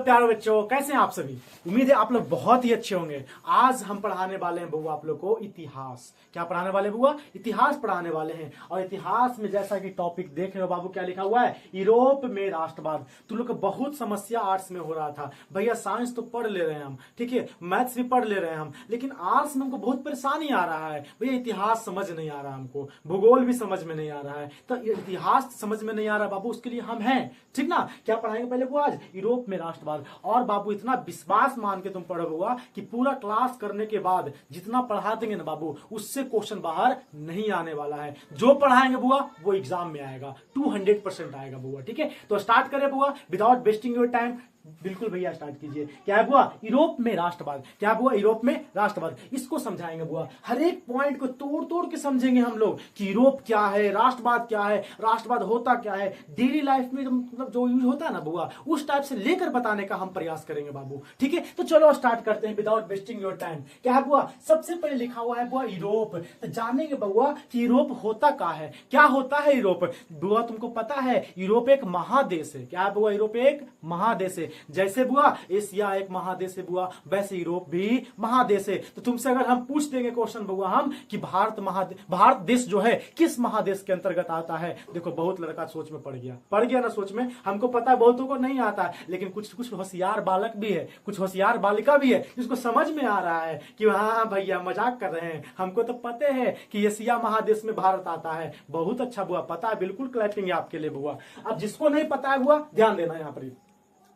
प्यारे बच्चों, कैसे हैं आप सभी। उम्मीद है आप लोग बहुत ही अच्छे होंगे। आज हम पढ़ाने वाले हैं बुआ आप लोग को इतिहास। क्या पढ़ाने वाले बुआ? इतिहास पढ़ाने वाले हैं। और इतिहास में जैसा कि टॉपिक देख रहे हो बाबू, क्या लिखा हुआ है? यूरोप में राष्ट्रवाद। तुम लोग को बहुत समस्या आर्ट्स में हो रहा था भैया। साइंस तो पढ़ ले रहे हैं हम, ठीक है, मैथ्स भी पढ़ ले रहे हैं हम, लेकिन आर्ट्स में हमको बहुत परेशानी आ रहा है भैया। इतिहास समझ नहीं आ रहा हमको, भूगोल भी समझ में नहीं आ रहा है। तो इतिहास समझ में नहीं आ रहा बाबू, उसके लिए हम हैं, ठीक ना। क्या पढ़ाएंगे पहले बुआ? आज यूरोप में राष्ट्रवाद। और बाबू इतना विश्वास मान के तुम पढ़ो बुआ कि पूरा क्लास करने के बाद जितना पढ़ा देंगे ना बाबू, उससे क्वेश्चन बाहर नहीं आने वाला है। जो पढ़ाएंगे बुआ वो एग्जाम में आएगा, 200% आएगा बुआ, ठीक है। तो स्टार्ट करें बुआ विदाउट वेस्टिंग योर टाइम। बिल्कुल भैया स्टार्ट कीजिए। क्या है बुआ? यूरोप में राष्ट्रवाद। क्या बुआ? यूरोप में राष्ट्रवाद। इसको समझाएंगे बुआ, हर एक पॉइंट को तोड़ तोड़ के समझेंगे हम लोग कि यूरोप क्या है, राष्ट्रवाद क्या है, राष्ट्रवाद होता क्या है, डेली लाइफ में मतलब जो यूज होता है ना बुआ, उस टाइप से लेकर बताने का हम प्रयास करेंगे बाबू, ठीक है। तो चलो स्टार्ट करते हैं विदाउट वेस्टिंग योर टाइम। क्या है बुआ? सबसे पहले लिखा हुआ है बुआ यूरोप। तो जानेंगे बुआ कि यूरोप होता क्या है, क्या होता है यूरोप। बुआ तुमको पता है यूरोप एक महादेश है। क्या है बुआ? यूरोप एक महादेश है। जैसे बुआ एशिया एक महादेश है बुआ, वैसे यूरोप भी महादेश है। तो तुमसे अगर हम पूछ देंगे क्वेश्चन बुआ हम कि भारत देश जो है किस महादेश के अंतर्गत आता है, देखो बहुत लड़का सोच में पड़ गया ना सोच में। हमको पता है बहुतों को नहीं आता है, लेकिन कुछ कुछ होशियार बालक भी है, कुछ होशियार बालिका भी है जिसको समझ में आ रहा है कि हाँ भैया मजाक कर रहे हैं, हमको तो पता है कि एशिया महादेश में भारत आता है। बहुत अच्छा बुआ, पता है, बिल्कुल क्लैपिंग है आपके लिए बुआ। अब जिसको नहीं पता है बुआ ध्यान देना, यहाँ पर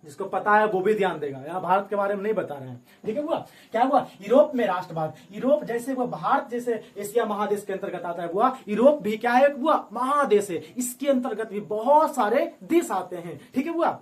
जिसको पता है वो भी ध्यान देगा। यहाँ भारत के बारे में नहीं बता रहे हैं, ठीक है बुआ। क्या हुआ? यूरोप में राष्ट्रवाद। यूरोप जैसे वो भारत जैसे एशिया महादेश के अंतर्गत आता है बुआ, यूरोप भी क्या है बुआ? महादेश है। इसके अंतर्गत भी बहुत सारे देश आते हैं, ठीक है बुआ।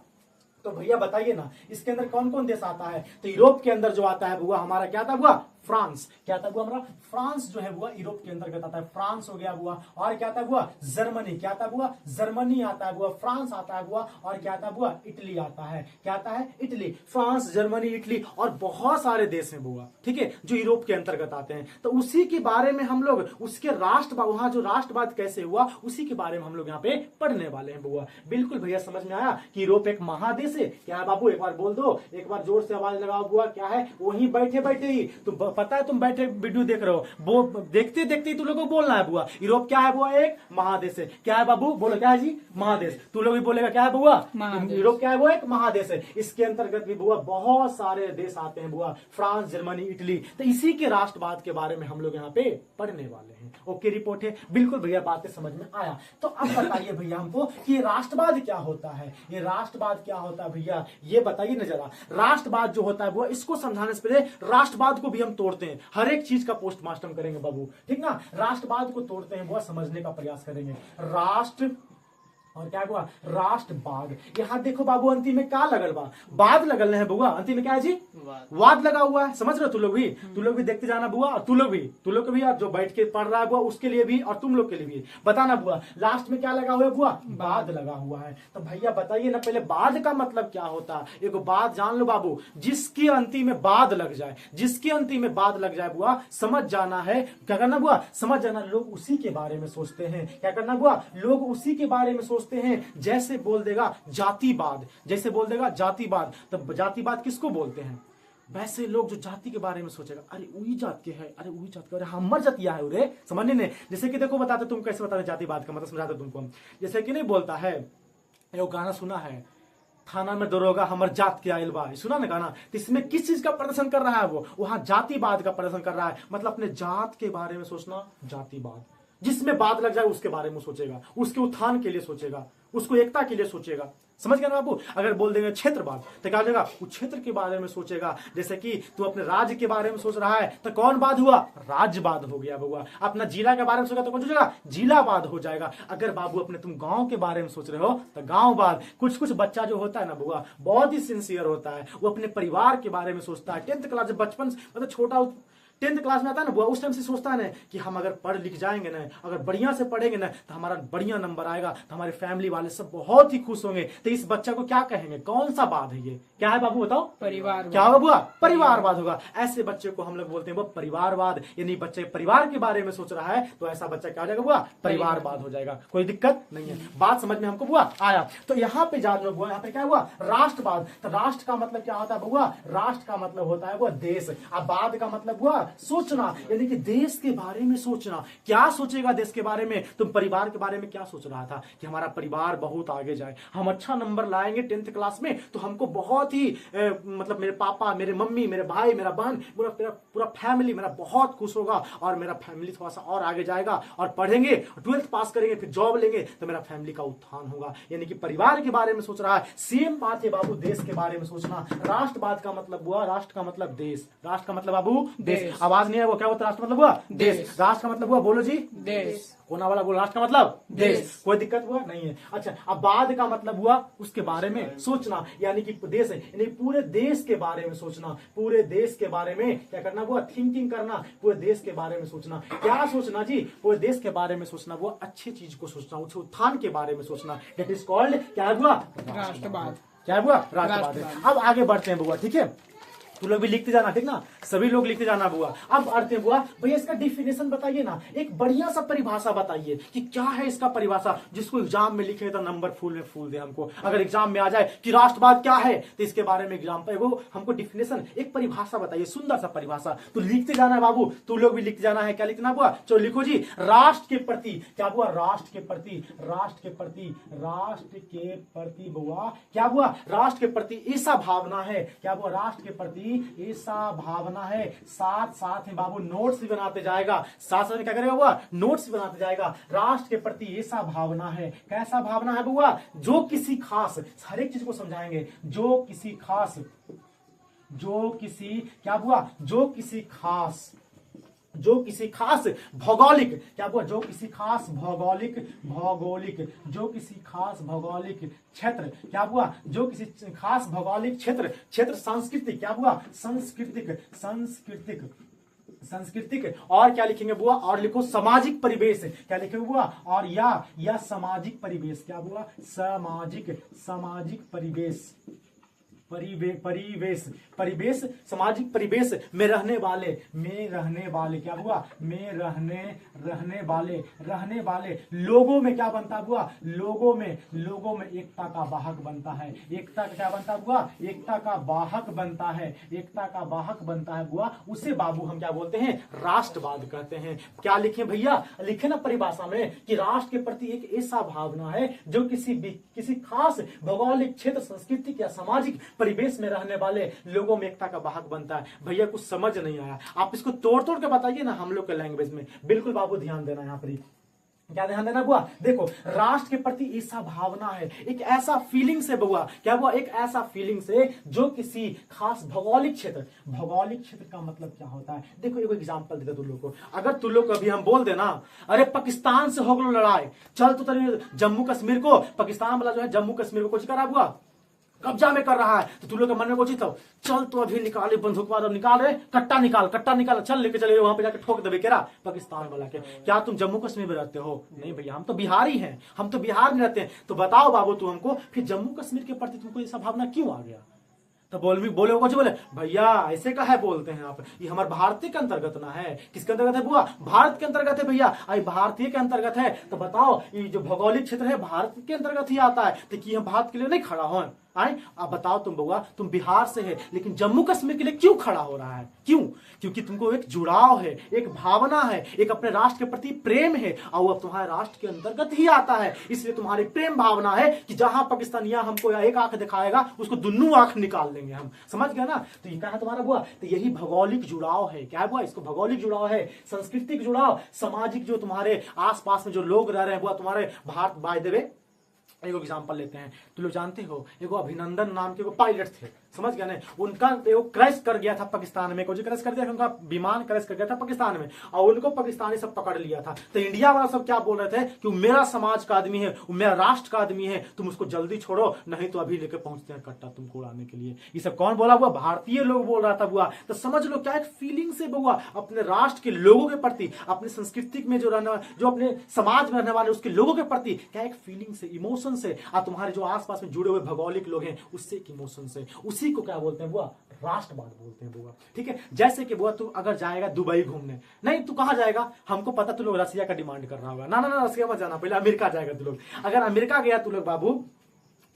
तो भैया बताइए ना इसके अंदर कौन कौन देश आता है। तो यूरोप के अंदर जो आता है बुआ हमारा क्या था बुआ? फ्रांस। क्या था बुआ? हमारा फ्रांस जो है बुआ यूरोप के अंतर्गत आता है। फ्रांस हो गया बुआ। और क्या था बुआ? जर्मनी। क्या था बुआ? जर्मनी आता है बुआ। फ्रांस आता है बुआ। और क्या था बुआ? इटली आता है। क्या आता है? इटली। फ्रांस, जर्मनी, इटली और बहुत सारे देश हैं बुआ, ठीक है, जो यूरोप के अंतर्गत आते हैं। तो उसी के बारे में हम लोग, उसके राष्ट्रवाद, वहां जो राष्ट्रवाद कैसे हुआ उसी के बारे में हम लोग यहाँ पे पढ़ने वाले हैं बुआ। बिल्कुल भैया समझ में आया कि यूरोप एक महादेश है। क्या है बाबू? एक बार बोल दो, एक बार जोर से आवाज लगाओ बुआ। क्या है? वहीं बैठे बैठे ही तुम, पता है तुम बैठे वीडियो देख रहे हो, वो देखते देखते ही तुम लोगों को बोलना है बुआ यूरोप क्या है बुआ? एक महादेश है। क्या है बाबू? बोलो क्या है जी? महादेश। तू लोग भी बोलेगा क्या है बुआ? यूरोप क्या है? वो एक महादेश है। इसके अंतर्गत भी बुआ बहुत सारे देश आते हैं बुआ, फ्रांस, जर्मनी, इटली। तो इसी के राष्ट्रवाद के बारे में हम लोग यहाँ पे पढ़ने वाले हैं। ओके रिपोर्ट है। बिल्कुल भैया बातें समझ में आया। तो अब बताइए भैया हमको कि राष्ट्रवाद क्या होता है। ये राष्ट्रवाद क्या होता है भैया, ये बताइए ना जरा। राष्ट्रवाद जो होता है वो, इसको समझाने से पहले राष्ट्रवाद को भी हम तोड़ते हैं। हर एक चीज का पोस्टमार्टम करेंगे बाबू, ठीक ना। राष्ट्रवाद को तोड़ते हैं वो समझने का प्रयास करेंगे। राष्ट्र और क्या हुआ? राष्ट्रवाद। यहाँ देखो बाबू अंतिम में क्या लगल बा? बाद लगल है बुआ। अंतिम में क्या है जी? वाद लगा हुआ है। समझ रहे हो? तू लोग भी देखते जाना बुआ। और तू लोग भी जो बैठ के पढ़ रहा है बुआ उसके लिए भी और तुम लोग के लिए भी बताना बुआ। लास्ट में क्या लगा हुआ है बुआ? बाद लगा हुआ है। तो भैया बताइए ना पहले बाद का मतलब क्या होता है। एक बात जान लो बाबू, जिसके अंतिम में बाद लग जाए, जिसके अंतिम में बाद लग जाए बुआ, समझ जाना है। क्या करना बुआ? समझ जाना। लोग उसी के बारे में सोचते हैं। क्या करना बुआ? लोग उसी के बारे में हैं। जैसे बोल देगा जातिवाद, जैसे बोल देगा जातिवाद, तब जातिवाद किसको बोलते हैं? वैसे लोग जो जाति के बारे में सोचेगा, अरे वही जात के है, अरे वही जात के, अरे हमर जातिया है उरे, समझने ने। जैसे कि देखो बताते, तुम कैसे बताते जातिवाद का मतलब समझाते तुमको हम। जैसे कि नहीं बोलता है, वो गाना सुना है, थाना में दरोगा हमर जात के आयल बा, सुना ना गाना। तो इसमें किस चीज का प्रदर्शन कर रहा है वो? वहां जातिवाद का प्रदर्शन कर रहा है। मतलब अपने जात के बारे में सोचना जातिवाद। जिसमें बाद लग जाए उसके बारे में सोचेगा, उसके उत्थान के लिए सोचेगा, उसको एकता के लिए सोचेगा। समझ गया ना बाबू? अगर बोल देंगे क्षेत्रवाद तो क्या हो जाएगा? उस क्षेत्र के बारे में सोचेगा। जैसे कि तू अपने राज्य के बारे में सोच रहा है तो कौन बाद हुआ? राज्यवाद हो गया बउआ। अपना जिला के बारे में सोचेगा तो कौन सोचेगा? जिलावाद हो जाएगा। अगर बाबू अपने तुम गांव के बारे में सोच रहे हो तो गांववाद। कुछ कुछ बच्चा जो होता है ना बुआ बहुत ही सिंसियर होता है, वो अपने परिवार के बारे में सोचता है। 10th क्लास बचपन मतलब 10th क्लास में आता है ना बुआ, उस टाइम से सोचता है ना कि हम अगर पढ़ लिख जाएंगे ना, अगर बढ़िया से पढ़ेंगे ना तो हमारा बढ़िया नंबर आएगा, तो हमारे फैमिली वाले सब बहुत ही खुश होंगे। तो इस बच्चा को क्या कहेंगे, कौन सा बात है ये, क्या है बाबू बताओ? परिवार। क्या होगा बुआ? परिवारवाद होगा। ऐसे बच्चे को हम लोग बोलते हैं वो परिवारवाद, यानी बच्चे परिवार के बारे में सोच रहा है तो ऐसा बच्चा क्या हो जाएगा बुआ? परिवारवाद हो जाएगा। कोई दिक्कत नहीं है, बात समझ में हमको बुआ आया। तो यहाँ पे जान लो बुआ, यहाँ पे क्या हुआ? राष्ट्रवाद। तो राष्ट्र का मतलब क्या होता है बुआ? राष्ट्र का मतलब होता है वो देश। अब बाद का मतलब हुआ सोचना, यानी कि देश के बारे में सोचना। क्या सोचेगा देश के बारे में? तुम परिवार के बारे में क्या सोच रहा था कि हमारा परिवार बहुत आगे जाए, हम अच्छा नंबर लाएंगे 10th क्लास में तो हमको बहुत ही मतलब मेरे पापा, मेरे मम्मी, मेरे भाई, मेरा बहन, पूरा फैमिली मेरा बहुत खुश होगा और मेरा फैमिली थोड़ा सा और आगे जाएगा और पढ़ेंगे, 12th पास करेंगे, फिर जॉब लेंगे तो मेरा फैमिली का उत्थान होगा। यानी कि परिवार के बारे में सोच रहा है। सेम बात है बाबू देश के बारे में सोचना। राष्ट्रवाद का मतलब हुआ, राष्ट्र का मतलब देश, राष्ट्र का मतलब बाबू देश। आवाज नहीं है वो, क्या होता है राष्ट्र मतलब हुआ? देश। राष्ट्र का मतलब हुआ, बोलो जी, देश। कोना वाला बोलो, राष्ट्र का मतलब देश। कोई दिक्कत हुआ नहीं है। अच्छा, अब बाद का मतलब हुआ उसके बारे में सोचना, यानी कि देश है, यानी पूरे देश के बारे में सोचना, पूरे देश के बारे में क्या करना हुआ? थिंकिंग करना, पूरे देश के बारे में सोचना। क्या सोचना जी? पूरे देश के बारे में सोचना, वो अच्छी चीज को सोचना, उस उत्थान के बारे में सोचना। दैट इज कॉल्ड क्या हुआ? राष्ट्रवाद। क्या हुआ? राष्ट्रवाद है। अब आगे बढ़ते हैं बुआ, ठीक है? तू लोग भी लिखते जाना, ठीक ना? सभी लोग लिखते जाना बुआ। अब आते हैं बुआ, भैया इसका डिफिनेशन बताइए ना, एक बढ़िया सा परिभाषा बताइए कि क्या है इसका परिभाषा, जिसको एग्जाम में लिखे तो नंबर फुल में फूल दे हमको। अगर एग्जाम में आ जाए कि राष्ट्रवाद क्या है तो इसके बारे में एग्जाम पे वो हमको डिफिनेशन, एक परिभाषा बताइए, सुंदर सा परिभाषा। तो लिखते जाना है बाबू, तू लोग भी लिखते जाना है। क्या लिखना बुआ? चलो लिखो जी, राष्ट्र के प्रति। क्या बुआ? राष्ट्र के प्रति, राष्ट्र के प्रति, राष्ट्र के प्रति बुआ क्या बुआ? राष्ट्र के प्रति ऐसा भावना है। क्या बुआ? राष्ट्र के प्रति ऐसा भावना है। साथ साथ में बाबू नोट्स भी बनाते जाएगा, साथ साथ में क्या करेगा बुआ? नोट्स भी बनाते जाएगा। राष्ट्र के प्रति ऐसा भावना है। कैसा भावना है बुआ? जो किसी खास, हर एक चीज को समझाएंगे, जो किसी खास, जो किसी क्या बुआ? जो किसी खास, जो किसी खास भौगोलिक, क्या हुआ? जो किसी खास भौगोलिक, भौगोलिक, जो किसी खास भौगोलिक क्षेत्र, क्या हुआ? जो किसी खास भौगोलिक क्षेत्र, क्षेत्र सांस्कृतिक, क्या हुआ? सांस्कृतिक, सांस्कृतिक, सांस्कृतिक, और क्या लिखेंगे बुआ? और लिखो सामाजिक परिवेश। क्या लिखेंगे बुआ? और या सामाजिक परिवेश। क्या बुआ? सामाजिक, सामाजिक परिवेश, परिवेश, परिवेश, सामाजिक परिवेश में रहने वाले, में रहने वाले, क्या हुआ? में रहने वाले, रहने वाले लोगों में क्या बनता हुआ? लोगों में एकता का वाहक बनता है। एकता का क्या बनता हुआ? एकता का वाहक बनता है, एकता का वाहक बनता है बुआ। उसे बाबू हम क्या बोलते हैं? राष्ट्रवाद कहते हैं। क्या लिखे भैया? लिखे ना परिभाषा में कि राष्ट्र के प्रति एक ऐसा भावना है जो किसी खास भौगोलिक क्षेत्र, सांस्कृतिक या सामाजिक परिवेश में रहने वाले लोगों में एकता का वाहक बनता है। भैया कुछ समझ नहीं आया, आप इसको तोड़ तोड़ के बताइए ना हम लोग के लैंग्वेज में। बिल्कुल बाबू ध्यान देना यहाँ पर। क्या ध्यान देना बुआ? देखो, राष्ट्र के प्रति ऐसा भावना है, एक ऐसा फीलिंग्स है बुआ। क्या बुआ? एक ऐसा फीलिंग्स है जो किसी खास भौगोलिक क्षेत्र, भौगोलिक क्षेत्र का मतलब क्या होता है? देखो एक एग्जांपल देता तुम लोग को। अगर तुम लोग अभी हम बोल देना, अरे पाकिस्तान से हो गलो लड़ाई, चल तो तेरे जम्मू कश्मीर को, पाकिस्तान वाला जो है जम्मू कश्मीर को कुछ करा बुआ, कब्जा में कर रहा है, तो तुम लोग के मन में कोचित हो, चल तो अभी निकाले बंदूक वाला, निकाल रे, कट्टा निकाल, चल लेके चले वहां पे जाके ठोक देवे केरा पाकिस्तान वाला के। क्या तुम जम्मू कश्मीर में रहते हो? नहीं भैया, हम तो बिहारी हैं, हम तो बिहार में रहते हैं। तो बताओ बाबू तू हमको, फिर जम्मू कश्मीर के प्रति तुमको ऐसा भावना क्यों आ गया? तो बोले कुछ बोले भैया ऐसे का है बोलते हैं आप, ये हमारे भारतीय के अंतर्गत ना है। किसके अंतर्गत है बुआ? भारत के अंतर्गत है भैया, आई भारतीय के अंतर्गत है। तो बताओ ये जो भौगोलिक क्षेत्र है भारत के अंतर्गत ही आता है, तो कि हम भारत के लिए नहीं खड़ा हो आए? अब बताओ तुम बउआ, तुम बिहार से है लेकिन जम्मू कश्मीर के लिए क्यों खड़ा हो रहा है? क्यों? क्योंकि तुमको एक जुड़ाव है, एक भावना है, एक अपने राष्ट्र के प्रति प्रेम है, और वो तुम्हारे राष्ट्र के अंतर्गत ही आता है। इसलिए तुम्हारी प्रेम भावना है कि जहां पाकिस्तानिया हमको एक आंख दिखाएगा उसको दुनू आंख निकाल देंगे हम। समझ गए ना? तो ये क्या है तुम्हारा बुआ? तो यही भौगोलिक जुड़ाव है। क्या है बुआ? इसको भौगोलिक जुड़ाव है, सांस्कृतिक जुड़ाव, सामाजिक, जो तुम्हारे आसपास में जो लोग रह रहे हैं बुआ, तुम्हारे भारत बाय द वे एक एग्जाम्पल लेते हैं, तो लोग जानते हो एगो अभिनंदन नाम के एगो पायलट थे, समझ गए ना, उनका एगो क्रैश कर गया था पाकिस्तान में, जो क्रैश कर दिया, उनका विमान क्रैश कर गया था पाकिस्तान में, और उनको पाकिस्तानी सब पकड़ लिया था। तो इंडिया वाला सब क्या बोल रहे थे कि वो मेरा समाज का आदमी है, वो मेरा राष्ट्र का आदमी है, तुम उसको जल्दी छोड़ो, नहीं तो अभी लेके पहुंचते हैं कट्टा तुमको उड़ाने के लिए। ये सब कौन बोला हुआ? भारतीय लोग बोल रहा था बुआ। तो समझ लो क्या एक फीलिंग से बुआ अपने राष्ट्र के लोगों के प्रति, अपने संस्कृति में जो रहने, जो अपने समाज में रहने वाले उसके लोगों के प्रति क्या एक फीलिंग से, इमोशन से, और तुम्हारे जो आसपास में जुड़े हुए भौगोलिक लोग हैं उससे एक इमोशन से, उसी को क्या बोलते हैं बुआ? राष्ट्रवाद बोलते हैं बुआ। ठीक है, जैसे कि बुआ तू अगर जाएगा दुबई घूमने, नहीं तू कहां जाएगा? हमको पता तू लोग रसिया का डिमांड कर रहा होगा, ना ना ना रसिया मत जाना, पहले अमेरिका जाएगा तू लोग। अगर अमेरिका गया तू लोग बाबू,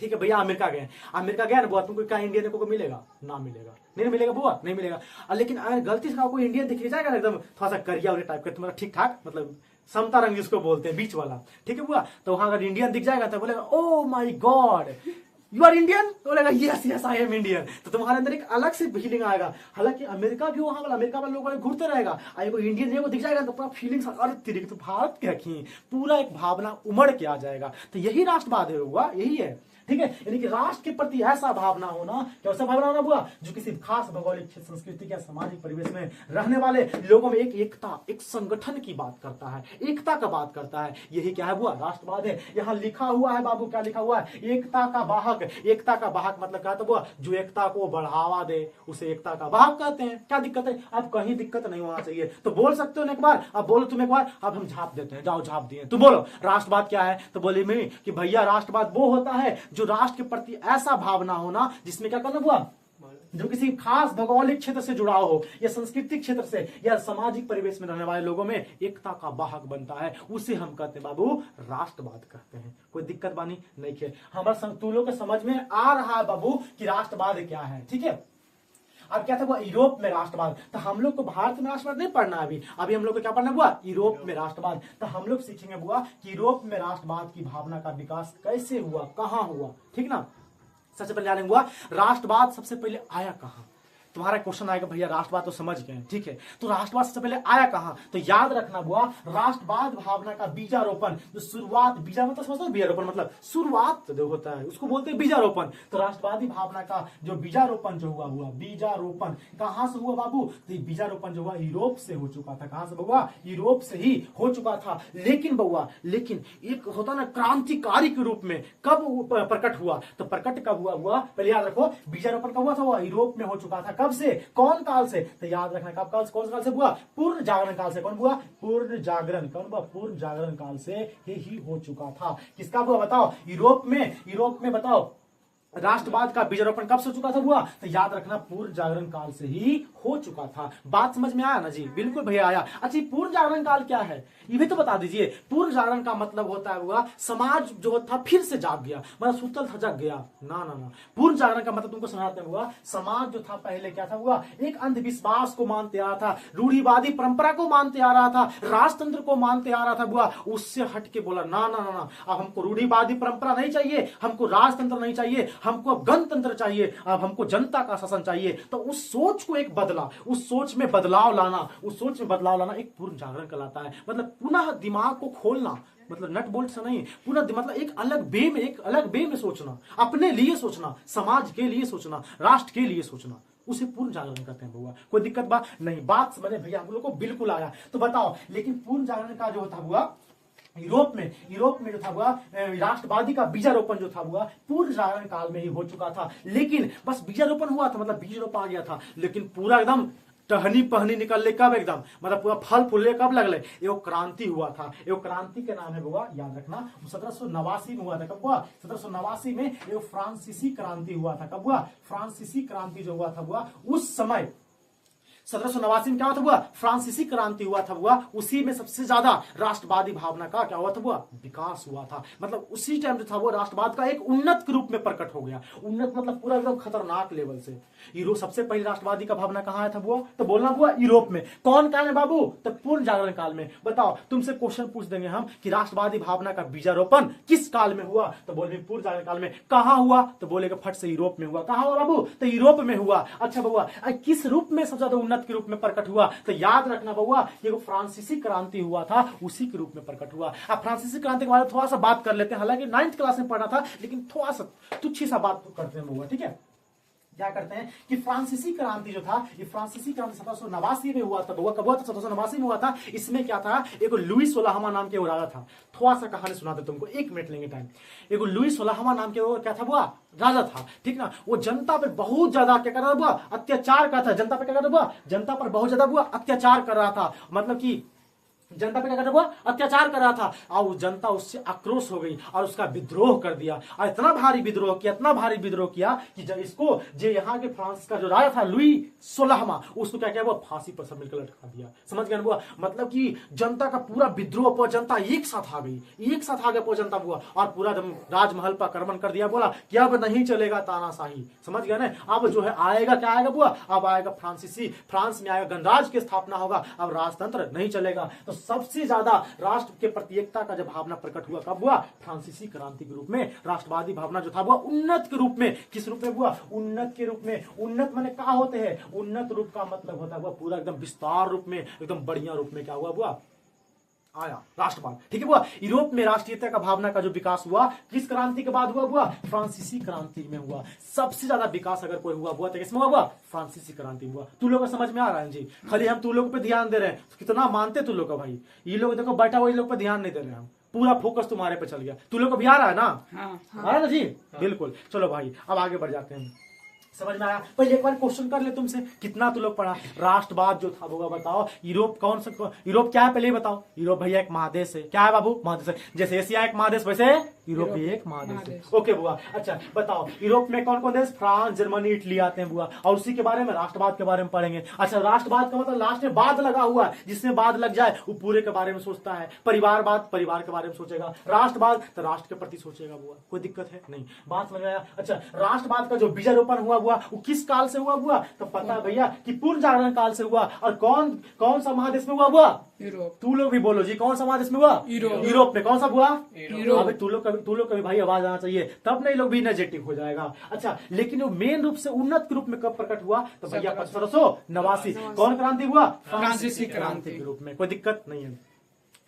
ठीक है भैया अमेरिका गए, अमेरिका गया ना बुआ, तुमको क्या इंडियन को मिलेगा? ना मिलेगा, नहीं मिलेगा बुआ, नहीं मिलेगा। लेकिन अगर गलती से कोई इंडियन दिख जाएगा ना एकदम थोड़ा सा करिया वाले टाइप का, तुम्हारा ठीक ठाक, मतलब समता रंग जिसको बोलते हैं, बीच वाला, ठीक है बुआ, तो वहां अगर इंडियन दिख जाएगा तो बोलेगा oh my God you are Indian, तो बोलेगा yes yes I am Indian. तो तुम्हारे अंदर एक अलग से फीलिंग आएगा। हालांकि अमेरिका भी वहां वाला, अमेरिका वाले लोग घूरते रहेगा, एगो इंडियन एगो दिख जाएगा तो पूरा फीलिंग्स, अरे तेरे तो भारत के रखी, पूरा एक भावना उमड़ के आ जाएगा। तो यही राष्ट्रवाद है हुआ, यही है। ठीक है, यानी कि राष्ट्र के प्रति ऐसा भावना होना, कैसा भावना होना बुआ? जो किसी खास भौगोलिक संस्कृति या सामाजिक परिवेश में रहने वाले लोगों में एक एकता, एक संगठन की बात करता है, एकता का बात करता है। यही क्या है बुआ? राष्ट्रवाद है। यहाँ लिखा हुआ है बाबू, क्या लिखा हुआ है? एकता का वाहक। एकता का वाहक मतलब क्या था बुआ? जो एकता को बढ़ावा दे उसे एकता का वाहक कहते हैं। क्या दिक्कत है? अब कहीं दिक्कत नहीं होना चाहिए, तो बोल सकते हो ना एक बार, अब बोलो तुम एक बार, अब हम झाप देते हैं, जाओ झाप दिए, तुम बोलो राष्ट्रवाद क्या है? तो बोले मैं कि भैया राष्ट्रवाद वो होता है जो राष्ट्र के प्रति ऐसा भावना होना जिसमें क्या करना हुआ, जो किसी खास भौगोलिक क्षेत्र से जुड़ा हो या सांस्कृतिक क्षेत्र से या सामाजिक परिवेश में रहने वाले लोगों में एकता का वाहक बनता है, उसे हम कहते हैं बाबू राष्ट्रवाद कहते हैं। कोई दिक्कत बानी नहीं है? हमारे संतुलों के समझ में आ रहा है बाबू कि राष्ट्रवाद क्या है। ठीक है, अब क्या था वो? यूरोप में राष्ट्रवाद। तो हम लोग को भारत में राष्ट्रवाद नहीं पढ़ना है अभी हम लोग को क्या पढ़ना हुआ? यूरोप में राष्ट्रवाद। तो हम लोग सीखेंगे बुआ कि यूरोप में राष्ट्रवाद की भावना का विकास कैसे हुआ, कहां हुआ। ठीक ना, सबसे पहले जानेंगे बुआ राष्ट्रवाद सबसे पहले आया कहां। तुम्हारा क्वेश्चन आएगा भैया राष्ट्रवाद तो समझ गए, ठीक है, तो राष्ट्रवाद सबसे पहले आया कहां? तो याद रखना बुआ राष्ट्रवाद भावना का बीजारोपण, जो शुरुआत, बीजा मतलब समझते हो, बीजारोपण मतलब शुरुआत जो होता है उसको बोलते हैं बीजारोपण। तो राष्ट्रवादी भावना का जो बीजारोपण जो हुआ, बीजारोपण कहां से हुआ बाबू? तो बीजारोपण जो हुआ यूरोप से हो चुका था। कहां से हुआ? यूरोप से ही हो चुका था। लेकिन बउआ, लेकिन एक होता ना क्रांतिकारी के रूप में कब प्रकट हुआ? तो प्रकट कब हुआ? पहले याद रखो, बीजारोपण कब हुआ था? वो यूरोप में हो चुका था। कब से? कौन काल से? तो याद रखना कब काल, कौन काल से हुआ? पूर्ण जागरण काल से। कौन हुआ? पूर्ण जागरण। कौन हुआ? पूर्ण जागरण काल से ही हो चुका था। किसका हुआ बताओ? यूरोप में बताओ राष्ट्रवाद का बीजारोपण कब से चुका था हुआ? तो याद रखना पूर्ण जागरण काल से ही हो चुका था। बात समझ में आया ना जी? बिल्कुल भैया आया। अच्छा पूर्ण जागरण काल क्या है ये भी तो बता दीजिए। पूर्ण जागरण का मतलब होता है हुआ समाज जो था फिर से जाग गया, मतलब सुतल था जग गया। ना ना ना, पूर्ण जागरण का मतलब तुमको समझाते हुआ समाज जो था पहले क्या था हुआ? एक अंधविश्वास को मानते आ रहा था, रूढ़िवादी परंपरा को मानते आ रहा था, राजतंत्र को मानते आ रहा था हुआ। उससे हट के बोला ना ना ना ना, अब हमको रूढ़िवादी परंपरा नहीं चाहिए, हमको राजतंत्र नहीं चाहिए, हमको अब गणतंत्र चाहिए, अब हमको जनता का शासन चाहिए। तो उस सोच को एक बदला, उस सोच में बदलाव लाना, उस सोच में बदलाव लाना एक पूर्ण जागरण कहलाता है। मतलब पुनः दिमाग को खोलना, मतलब नट बोल्ट से नहीं, पूरा मतलब एक अलग वे में सोचना, अपने लिए सोचना, समाज के लिए सोचना, राष्ट्र के लिए सोचना, उसे पूर्ण जागरण कहते हैं बउआ। कोई दिक्कत बा नहीं? बात समझे भैया हम लोग को बिल्कुल आया। तो बताओ, लेकिन पूर्ण जागरण का जो होता हुआ यूरोप में जो था हुआ राष्ट्रवादी का बीजारोपण जो था हुआ पूर्ण जागरण काल में ही हो चुका था। लेकिन बस बीजारोपण हुआ था, मतलब बीज रोपा गया था, लेकिन पूरा एकदम टहनी पहनी निकलने कब एकदम, मतलब पूरा फल फूलने कब लगले? एगो क्रांति हुआ था। एगो क्रांति के नाम है बुआ, याद रखना, 1789 में हुआ था। कब हुआ? 1789 में एगो फ्रांसीसी क्रांति हुआ था। कब हुआ? फ्रांसीसी क्रांति जो हुआ था हुआ उस समय 1789 में क्या हुआ था हुआ? फ्रांसीसी क्रांति हुआ था हुआ। उसी में सबसे ज्यादा राष्ट्रवादी भावना का क्या हुआ था हुआ? विकास हुआ था। मतलब उसी टाइम जो था वो राष्ट्रवाद का एक उन्नत के रूप में प्रकट हो गया। उन्नत मतलब पूरा एकदम खतरनाक लेवल से। यूरोप सबसे पहले राष्ट्रवादी का भावना कहाँ आया था हुआ? तो बोलना हुआ यूरोप में। कौन काल में बाबू? तो पूर्ण जागरण काल में। बताओ, तुमसे क्वेश्चन पूछ देंगे हम कि राष्ट्रवादी भावना का बीजारोपण किस काल में हुआ? तो बोले पूर्ण जागरण काल में। कहाँ हुआ? तो बोलेगा फट से यूरोप में हुआ। कहाँ हुआ बाबू? तो यूरोप में हुआ। अच्छा बाबू, किस रूप में सबसे ज्यादा उन्नत के रूप में प्रकट हुआ। तो याद रखना बउआ कि वो फ्रांसीसी क्रांति हुआ था उसी के रूप में प्रकट हुआ। अब फ्रांसीसी क्रांति के बारे में थोड़ा सा बात कर लेते हैं, हालांकि 9th क्लास में पढ़ा था लेकिन थोड़ा सा तुच्छी सा बात करते हैं बउआ, ठीक है। क्या करते हैं कि फ्रांसीसी क्रांति जो था, ये फ्रांसीसी क्रांति 1789 में हुआ था बउआ। कब हुआ था? 1789 में हुआ था। इसमें क्या था, एक लुई 16वां नाम के राजा था। थोड़ा सा कहानी सुनाते तुमको, 1 मिनट लेंगे टाइम। एक लुई 16वां नाम के वो क्या था बुआ, राजा था, ठीक ना। वो जनता पे बहुत ज्यादा क्या कर रहा था बुआ, अत्याचार कर रहा था। जनता पे क्या कर रहा था बुआ, जनता पर बहुत ज्यादा बुआ अत्याचार कर रहा था। मतलब कि जनता पे क्या कर रहा था, अत्याचार कर रहा था। और जनता उससे आक्रोश हो गई और उसका विद्रोह कर दिया। और इतना भारी विद्रोह किया, इतना भारी विद्रोह किया कि जब इसको जो यहाँ के फ्रांस का जो राजा था लुई 16वां, उसको क्या किया, वो फांसी पर सब मिलकर लटका दिया। समझ गया बुआ? मतलब कि जनता का पूरा विद्रोह पर जनता एक साथ आ गई, एक साथ आ गया पूरा जनता बुआ, और पूरा राजमहल पर आक्रमण कर दिया। बोला कि अब नहीं चलेगा तानाशाही। समझ गया ना? अब जो है आएगा, क्या आएगा बुआ, अब आएगा फ्रांसीसी, फ्रांस में आएगा गणराज्य की स्थापना होगा, अब राजतंत्र नहीं चलेगा। तो सबसे ज्यादा राष्ट्र के प्रति एकता का जब भावना प्रकट हुआ, कब हुआ? फ्रांसीसी क्रांति के रूप में। राष्ट्रवादी भावना जो था वो उन्नत के रूप में। किस रूप में हुआ? उन्नत के रूप में। उन्नत माने क्या होते हैं? उन्नत रूप का मतलब होता है वो पूरा एकदम विस्तार रूप में, एकदम बढ़िया रूप में क्या हुआ बुआ, आया राष्ट्रवाद। ठीक है बुआ? यूरोप में राष्ट्रीयता का भावना का जो विकास हुआ किस क्रांति के बाद हुआ बुआ? फ्रांसीसी क्रांति में हुआ। सबसे ज्यादा विकास अगर कोई हुआ बुआ तो किसमें हुआ बुआ? फ्रांसीसी क्रांति हुआ। तू लोग को समझ में आ रहा है जी? खाली हम तू लोग पे ध्यान दे रहे हैं, कितना मानते तू लोग का भाई। ये लोग देखो बैठा हुआ, ये लोग पे ध्यान नहीं दे रहे हैं, हम पूरा फोकस तुम्हारे पे चल गया। तू लोग को भी आ रहा है ना? हाँ, आ रहा है ना जी? बिल्कुल। चलो भाई अब आगे बढ़ जाते हैं। समझ में आया? पहले एक बार क्वेश्चन कर ले तुमसे, कितना तू लोग पढ़ा? राष्ट्रवाद जो था वो बताओ। यूरोप कौन सा, यूरोप क्या है पहले बताओ। यूरोप भैया एक महादेश है। क्या है बाबू? महादेश है। जैसे एशिया एक महादेश वैसे यूरोप भी एक महादेश है। ओके बुआ। अच्छा बताओ यूरोप में कौन कौन देश? फ्रांस, जर्मनी, इटली आते हैं बुआ। और उसी के बारे में राष्ट्रवाद के बारे में पढ़ेंगे। अच्छा राष्ट्रवाद का मतलब लास्ट में बाद लगा हुआ है, जिसमें बाद लग जाए वो पूरे के बारे में सोचता है। परिवारवाद परिवार के बारे में सोचेगा। राष्ट्रवाद तो राष्ट्र के प्रति सोचेगा बुआ। कोई दिक्कत है नहीं? बात समझ आया? अच्छा राष्ट्रवाद का जो बीजारोपण हुआ बुआ वो किस काल से हुआ बुआ? तो पता है भैया कि पूर्ण जागरण काल से हुआ। और कौन कौन सा महादेश में हुआ बुआ? यूरोप। तू लोग भी बोलो जी, कौन सा महादेश में हुआ? यूरोप। यूरोप में। कौन सा हुआ? यूरोप। अबे तू लोग कभी भाई आवाज आना चाहिए, तब नहीं लोग भी एनर्जेटिक हो जाएगा। अच्छा लेकिन वो मेन रूप से उन्नत के रूप में कब प्रकट हुआ? तो भैया 1789। कौन क्रांति हुआ? फ्रांसीसी क्रांति के रूप में। कोई दिक्कत नहीं है।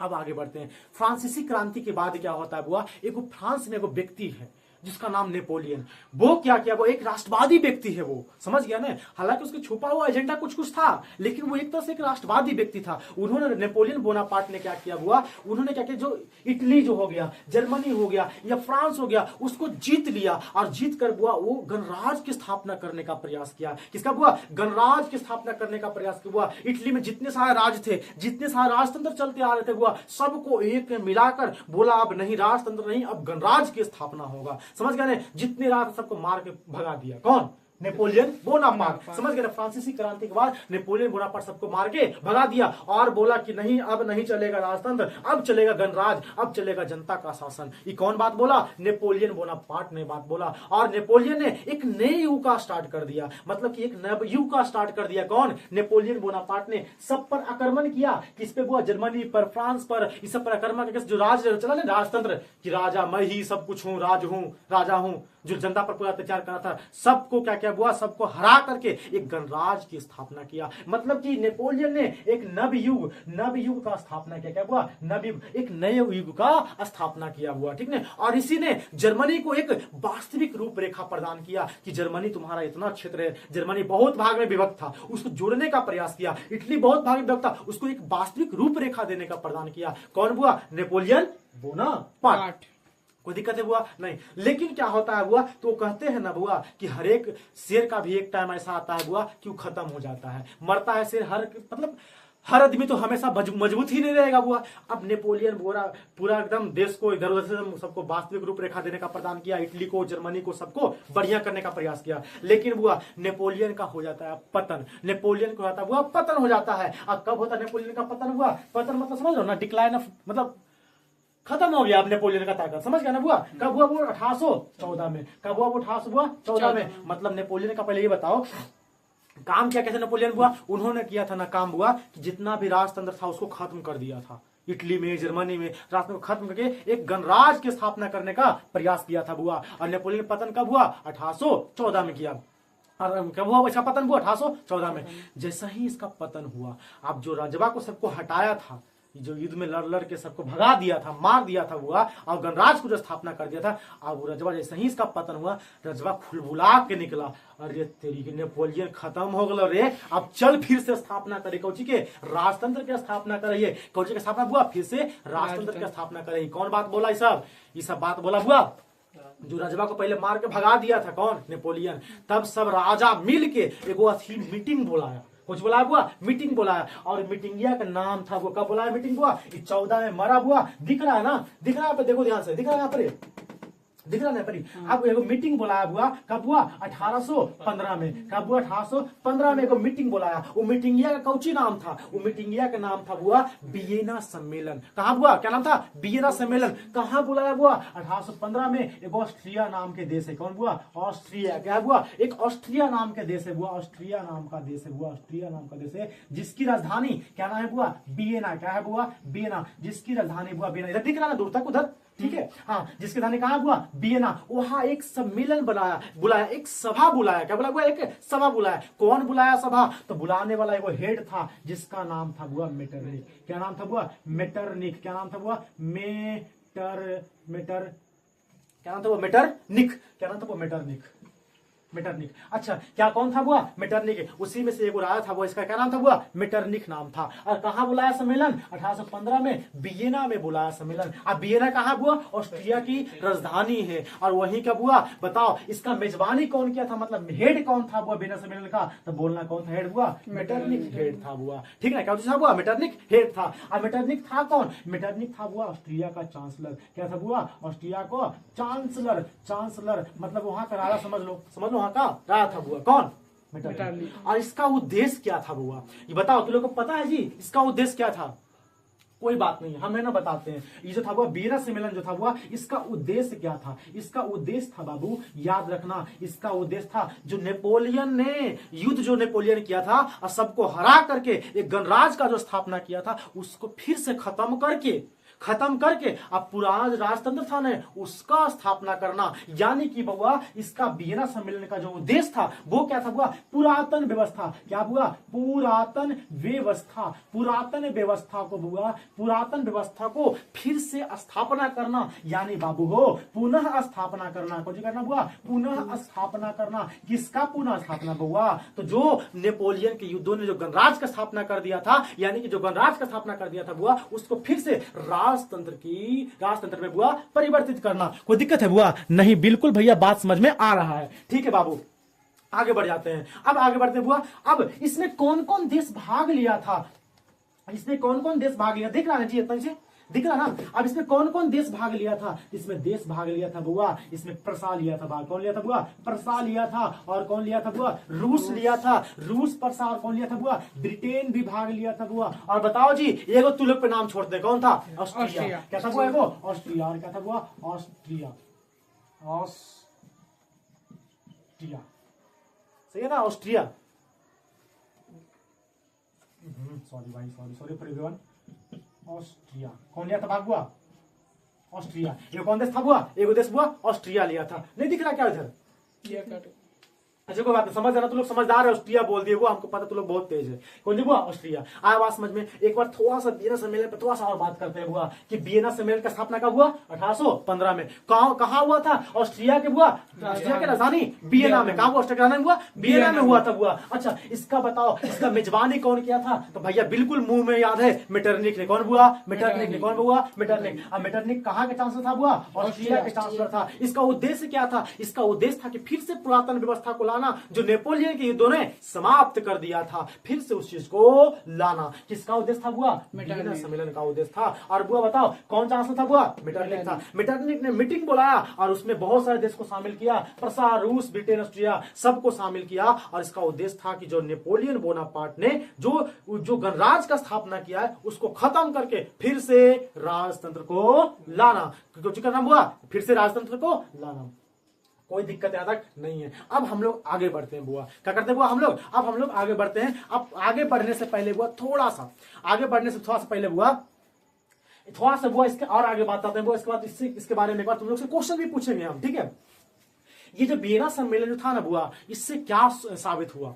अब आगे बढ़ते हैं। फ्रांसीसी क्रांति के बाद क्या होता है बुआ? एक फ्रांस में एक व्यक्ति है जिसका नाम नेपोलियन। वो क्या किया? वो एक राष्ट्रवादी व्यक्ति है। वो समझ गया ना? हालांकि उसके छुपा हुआ एजेंडा कुछ कुछ था, लेकिन वो एक तरह से एक राष्ट्रवादी व्यक्ति था। उन्होंने, नेपोलियन बोनापार्ट ने क्या किया हुआ? उन्होंने क्या किया, जो इटली जो हो गया, जर्मनी हो गया या फ्रांस हो गया, उसको जीत लिया। और जीत कर बुआ वो गणराज्य की स्थापना करने का प्रयास किया। किसका बुआ? गणराज्य की स्थापना करने का प्रयास किया बुआ। इटली में जितने सारे राज्य थे, जितने सारे राजतंत्र चलते आ रहे थे बुआ, सबको एक में मिलाकर बोला अब नहीं राजतंत्र नहीं, अब गणराज्य की स्थापना होगा। समझ गए? जितने राज सबको मार के भगा दिया। कौन? Napoleon Bonaparte. समझ गए? फ्रांसीसी क्रांति के बाद नेपोलियन बोनापार्ट सबको मार के भगा दिया और बोला कि नहीं अब नहीं चलेगा राजतंत्र, अब चलेगा गणराज्य, अब चलेगा जनता का शासन। ये कौन बात बोला? नेपोलियन बोनापार्ट ने बात बोला। और नेपोलियन ने एक नए युग का स्टार्ट कर दिया, मतलब कि एक नव युग का स्टार्ट कर दिया। कौन? नेपोलियन बोनापार्ट ने सब पर आक्रमण किया। किस पे हुआ? जर्मनी पर, फ्रांस पर, इस सब पर आक्रमण करके जो राज्य चला ना राजतंत्र, कि राजा मैं ही सब कुछ हूं, राजा हूं, जो जनता पर पूरा अत्याचार कर रहा था, सबको क्या क्या हुआ? सबको हरा करके एक गणराज्य की स्थापना किया। मतलब कि नेपोलियन ने एक नव युग का स्थापना किया। क्या हुआ? नव युग, एक नए युग का स्थापना किया हुआ। ठीक है? और इसी ने जर्मनी को एक वास्तविक रूपरेखा प्रदान किया कि जर्मनी तुम्हारा इतना क्षेत्र है, जर्मनी बहुत भाग में विभक्त था, उसको जोड़ने का प्रयास किया। इटली बहुत भाग में विभक्त था, उसको एक वास्तविक रूपरेखा देने का प्रदान किया। कौन हुआ? Napoleon Bonaparte. कोई दिक्कत है बुआ? नहीं। लेकिन क्या होता है बुआ? तो कहते हैं ना बुआ कि हर एक शेर का भी एक टाइम ऐसा आता है बुआ कि वो खत्म हो जाता है, मरता है शेर। मतलब हर आदमी तो हमेशा मजबूत ही नहीं रहेगा बुआ। अब नेपोलियन पूरा एकदम देश को इधर उधर से सबको वास्तविक रूपरेखा देने का प्रदान किया। इटली को, जर्मनी को, सबको बढ़िया करने का प्रयास किया। लेकिन बुआ नेपोलियन का हो जाता है पतन। नेपोलियन को होता है बुआ पतन हो जाता है। अब कब होता है नेपोलियन का पतन? हुआ पतन मतलब समझ लो ना, डिक्लाइन ऑफ, मतलब खत्म हो गया अब नेपोलियन का ताकत। समझ गया ना बुआ? कब हुआ वो? 1814 में। कब हुआ वो? 1814 में। मतलब नेपोलियन का पहले ये बताओ काम क्या कैसे नेपोलियन हुआ? उन्होंने किया था ना काम हुआ कि जितना भी राजतंत्र था उसको खत्म कर दिया था। इटली में, जर्मनी में राजतंत्र को खत्म करके एक गणराज्य की स्थापना करने का प्रयास किया था बुआ। और नेपोलियन पतन कब हुआ? 1814 में किया। और कब हुआ इसका पतन हुआ 1814 में। जैसा ही इसका पतन हुआ, अब जो रजवा को सबको हटाया था, जो युद्ध में लड़ लड़ के सबको भगा दिया था, मार दिया था हुआ, और गणराज को जो स्थापना कर दिया था, अब रजवा जैसे ही इसका पतन हुआ, रजवा खुलबुला के निकला, अरे तेरी के नेपोलियन खत्म हो गलो रे, अब चल फिर से स्थापना करे कौची के, राजतंत्र के स्थापना करे। कौची के स्थापना हुआ, फिर से राजतंत्र के स्थापना करे। कौन बात बोला ये सब बात बोला हुआ, जो रजवा को पहले मार के भगा दिया था, कौन, नेपोलियन। तब सब राजा मिल के एगो अथी मीटिंग बुलाया, कुछ बुलाया हुआ, मीटिंग बुलाया, और मीटिंगिया का नाम था वो, कब बुलाया मीटिंग हुआ, 14 में मरा हुआ, दिख रहा है ना, दिख रहा है पे, देखो ध्यान से, दिख रहा है यहाँ पर, दिख रहा है परी। अब एगो मीटिंग बुलाया हुआ, कब हुआ, 1815 में। कब हुआ, 1815 में एगो मीटिंग बुलाया। वो मीटिंगिया का कौची नाम था, वो मीटिंगिया का नाम था हुआ वियना सम्मेलन। कहाँ हुआ, क्या नाम था, वियना सम्मेलन। कहाँ बुलाया हुआ, 1815 में। एक ऑस्ट्रिया नाम के देश है, कौन हुआ, ऑस्ट्रिया। क्या हुआ, एक ऑस्ट्रिया नाम के देश है हुआ, ऑस्ट्रिया नाम का देश है हुआ, ऑस्ट्रिया नाम का देश है, जिसकी राजधानी क्या नाम है हुआ, वियना। क्या है हुआ, वियना, जिसकी राजधानी हुआ वियना। इधर दिख रहा है दूर तक, उधर, ठीक है, हाँ, जिसके धाने कहा हुआ, वियना। वहां एक सम्मेलन बुलाया, एक सभा बुलाया। क्या बुलाया हुआ, एक सभा बुलाया। कौन बुलाया सभा, तो बुलाने वाला एक हेड था, जिसका नाम था हुआ मेटरनिक। क्या नाम था हुआ, मेटरनिक। क्या नाम था हुआ, क्या नाम था वो, मेटरनिक। क्या नाम था वो, मेटरनिक। अच्छा, क्या कौन था हुआ, मेटरनिक। उसी में से एक राजा था वो, इसका क्या नाम था हुआ, मेटरनिक नाम था। और कहाँ बुलाया सम्मेलन, 1815 में वियना में बुलाया सम्मेलन। अब वियना कहाँ हुआ, ऑस्ट्रिया की राजधानी है। और वहीं कब हुआ, बताओ, इसका मेजबानी कौन किया था, मतलब हेड कौन था हुआ वियना सम्मेलन का, तो बोलना कौन था हेड हुआ, मेटरनिक हेड था हुआ। ठीक है, क्या हुआ, मेटरनिक हेड था। और मेटरनिक था कौन, मेटरनिक था हुआ ऑस्ट्रिया का चांसलर। क्या था हुआ, ऑस्ट्रिया को चांसलर मतलब वहां का राजा, समझ लो वहां का राजा था हुआ, कौन, मेटरनिक। और इसका उद्देश्य क्या था हुआ, ये बताओ, तुम लोग को पता है जी इसका उद्देश्य क्या था। कोई बात नहीं, हम है ना बताते हैं। ये जो था वो वियना सम्मेलन जो था हुआ, इसका उद्देश्य क्या था, इसका उद्देश्य था बाबू, याद रखना, इसका उद्देश्य था, जो नेपोलियन ने युद्ध जो नेपोलियन किया था और सबको हरा करके एक गणराज का जो स्थापना किया था, उसको फिर से खत्म करके अब पुराना जो राजतंत्र था ना, उसका स्थापना करना। यानी कि बउआ, इसका वियना सम्मेलन का जो उद्देश्य था वो क्या था हुआ, पुरातन व्यवस्था। क्या हुआ, पुरातन व्यवस्था को फिर से स्थापना करना। यानी बाबू हो, पुनः स्थापना करना। कौन करना हुआ, पुनः स्थापना करना। किसका पुनः स्थापना बउआ, तो जो नेपोलियन के युद्धों ने जो गणराज का स्थापना कर दिया था, यानी कि जो गणराज का स्थापना कर दिया था बुआ, उसको फिर से राजतंत्र में बुआ परिवर्तित करना। कोई दिक्कत है बुआ, नहीं, बिल्कुल भैया, बात समझ में आ रहा है। ठीक है बाबू, आगे बढ़ जाते हैं। अब आगे बढ़ते हैं बुआ, अब इसमें कौन कौन देश भाग लिया था, दिख रहा है जी, इतना से दिख रहा ना। अब इसमें कौन कौन देश भाग लिया था, इसमें देश भाग लिया था बुआ, इसमें प्रसा लिया था भाग। कौन लिया था बुआ, प्रसा लिया था। और कौन लिया था बुआ, रूस लिया था, रूस प्रसा। और कौन लिया था बुआ, ब्रिटेन भी भाग लिया था बुआ। और बताओ जी, एगो तू लोग पे नाम छोड़ दे, कौन था, ऑस्ट्रिया। क्या था बुआ, एगो ऑस्ट्रिया। और क्या था बुआ, ऑस्ट्रिया। सही है ना, ऑस्ट्रिया। सॉरी भाई, सॉरी फॉर एवरीवन। ऑस्ट्रिया। कौन लिया था भाग बुआ, ऑस्ट्रिया। ये कौन देश था बुआ, एगो देश बुआ ऑस्ट्रिया लिया था। नहीं दिख रहा क्या इधर, अच्छा कोई बात नहीं, समझ रहा, तू लोग समझदार है, ऑस्ट्रिया बोल दिए वो, हमको पता तू लोग बहुत तेज है। कौन सी बुआ, ऑस्ट्रिया। आया बात समझ में। एक बार थोड़ा सा वियना सम्मेलन पे थोड़ा सा और बात करते हैं बुआ, कि वियना सम्मेलन का स्थापना कब हुआ, 1815 में। कहाँ हुआ था, ऑस्ट्रिया के बुआ, ऑस्ट्रिया की राजधानी वियना में। कहा हुआ, ऑस्ट्रिया की राजधानी हुआ वियना में हुआ था बुआ। अच्छा, इसका बताओ, इसका मेजबानी कौन किया था, तो भैया बिल्कुल मुंह में याद है, मेटरनिक ने। कौन बुआ, मेटरनिक ने। कौन बुआ, मेटरनिक। अब मेटरनिक कहाँ के चांसलर था बुआ, ऑस्ट्रिया के चांसलर था। इसका उद्देश्य क्या था, इसका उद्देश्य था कि फिर से पुरातन व्यवस्था को लाना, जो नेपोलियन के युद्धों ने समाप्त कर दिया था, फिर से उस चीज को लाना। किसका उद्देश्य था बुआ, वियना सम्मेलन का उद्देश्य था। और बुआ बताओ, कौन चांसलर था बुआ, मेटरनिक था। मेटरनिक ने मीटिंग बुलाया और उसमें बहुत सारे देश को शामिल किया, प्रसा, रूस, ब्रिटेन, ऑस्ट्रिया, सबको शामिल किया। और इसका उद्देश्य था कि जो नेपोलियन बोनापार्ट ने जो गणराज का स्थापना किया है, उसको खत्म करके फिर से राजतंत्र को लाना। कुछ करना बुआ, फिर से राजतंत्र को लाना। कोई दिक्कत यहाँ तक नहीं है। अब हम लोग आगे बढ़ते हैं बुआ, क्या करते हैं बुआ हम लोग, अब हम लोग आगे बढ़ते हैं। अब आगे बढ़ने से पहले बुआ, थोड़ा सा पहले बुआ, इसके और आगे बात करते हैं बुआ। इसके बाद इसके बारे में एक बार तुम लोग से क्वेश्चन भी पूछेंगे हम, ठीक है। ये जो वियना सम्मेलन जो था ना बुआ, इससे क्या साबित हुआ,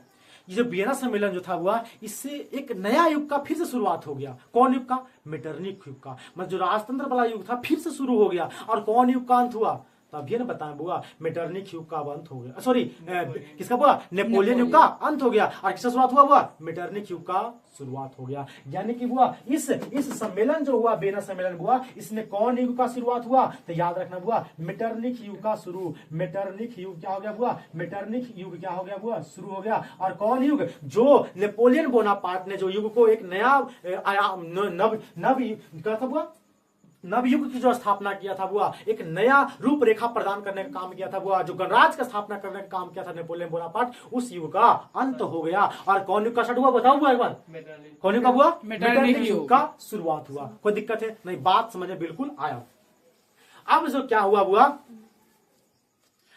ये जो वियना सम्मेलन जो था हुआ, इससे एक नया युग का फिर से शुरुआत हो गया। कौन युग का? मेटरनिख युग का। मतलब जो राजतंत्र वाला युग था फिर से शुरू हो गया। और कौन युग का अंत हुआ? तो अभी ना बताएं बुआ, मेटरनिख युग का अंत हो गया, सॉरी किसका बुआ? नेपोलियन युग का अंत हो गया। और किसका शुरुआत हुआ बुआ? मेटरनिख युग का शुरुआत हो गया। यानी कि बुआ इस सम्मेलन जो हुआ, वियना सम्मेलन हुआ, इसमें कौन युग का शुरुआत हुआ? तो याद रखना बुआ, मेटरनिख युग का शुरू। मेटरनिख युग क्या हो गया बुआ? मेटरनिख युग क्या हो गया बुआ? शुरू हो गया। और कौन युग? जो नेपोलियन बोनापार्ट ने जो युग को एक नया आयाम नव क्या था बुआ? नवयुग की जो स्थापना किया था बुआ, एक नया रूपरेखा प्रदान करने का काम किया था बुआ, जो गणराज्य का स्थापना करने का काम किया था नेपोलियन बोनापार्ट, उस युग का अंत हो गया। और कौन युग का स्टार्ट हुआ बताओ बुआ एक बार? कौन युग का बुआ? मेटरनिख युग का शुरुआत हुआ। कोई दिक्कत है नहीं? बात समझ में बिल्कुल आया। अब जो क्या हुआ बुआ,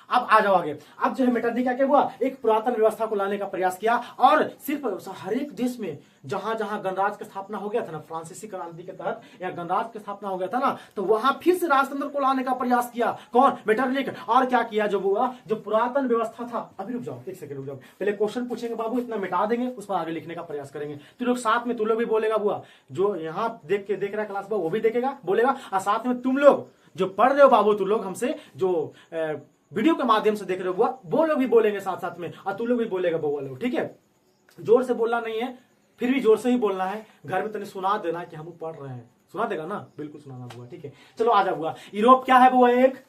अब आ जाओ आगे। अब जो है मेटरनिख क्या हुआ, एक पुरातन व्यवस्था को लाने का प्रयास किया। और सिर्फ हर एक देश में जहां जहां गणराज्य की स्थापना हो गया था ना, फ्रांसीसी क्रांति के तहत या गणराज्य की स्थापना हो गया था ना, तो वहां फिर से राजतंत्र को लाने का प्रयास किया। कौन? मेटरनिख। और क्या किया जो हुआ, जो पुरातन व्यवस्था था, अभी रुक जाओ एक सेकंड रुक जाओ, पहले क्वेश्चन पूछेंगे बाबू, इतना मिटा देंगे, उस पर आगे लिखने का प्रयास करेंगे। तू लोग साथ में, तू लोग भी बोलेगा बुआ, जो यहाँ देख रहा है क्लास वो भी देखेगा बोलेगा, और साथ में तुम लोग जो पढ़ रहे हो बाबू, तू लोग हमसे जो वीडियो के माध्यम से देख रहे हो बुआ, वो लोग भी बोलेंगे साथ साथ में, और तू लोग भी बोलेगा बुआ लोग, ठीक है? जोर से बोलना नहीं है, फिर भी जोर से ही बोलना है। घर में तने सुना देना कि हम पढ़ रहे हैं, सुना देगा ना? बिल्कुल सुनाना बुआ, ठीक है? चलो आ जाओ बुआ। यूरोप क्या है बुआ? एक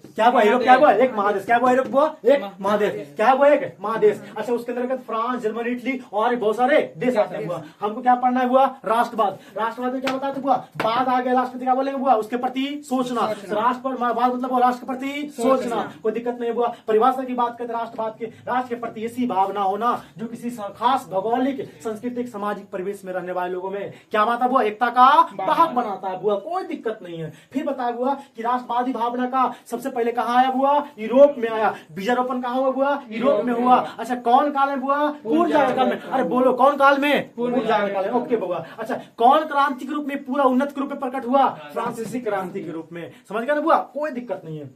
क्या हुआ? यूरोप क्या हुआ? एक महादेश। क्या हुआ? यूरोप हुआ एक महादेश। क्या हुआ? एक महादेश। अच्छा, उसके अंतर्गत फ्रांस, जर्मनी, इटली और बहुत सारे देश आते हैं बुआ। हमको क्या पढ़ना है बुआ? राष्ट्रवाद। राष्ट्रवाद में क्या बताते बुआ? बाद आ गया, राष्ट्रपति क्या बोलेंगे बुआ? उसके प्रति सोचना। राष्ट्रवाद मतलब राष्ट्र के प्रति सोचना। कोई दिक्कत नहीं बुआ। परिभाषा की बात करते राष्ट्रवाद के, राष्ट्र के प्रति ऐसी भावना होना जो किसी खास भौगोलिक, सांस्कृतिक, सामाजिक परिवेश में रहने वाले लोगों में क्या बात है बुआ? एकता का वाहक बनाता है बुआ। कोई दिक्कत नहीं है। फिर बताया बुआ कि राष्ट्रवादी भावना का सबसे पहले कहां आया बुआ? यूरोप में आया। बीजारोपण कहां हुआ बुआ? यूरोप में हुआ। अच्छा, कौन काल में बुआ? पूर्व जागरण काल में। अरे बोलो, कौन काल में? पूर्व जागरण काल में। ओके बुआ। अच्छा, कौन क्रांति के रूप में, पूरा उन्नत के रूप में प्रकट हुआ? फ्रांसीसी क्रांति के रूप में। समझ गया ना बुआ? कोई दिक्कत नहीं है।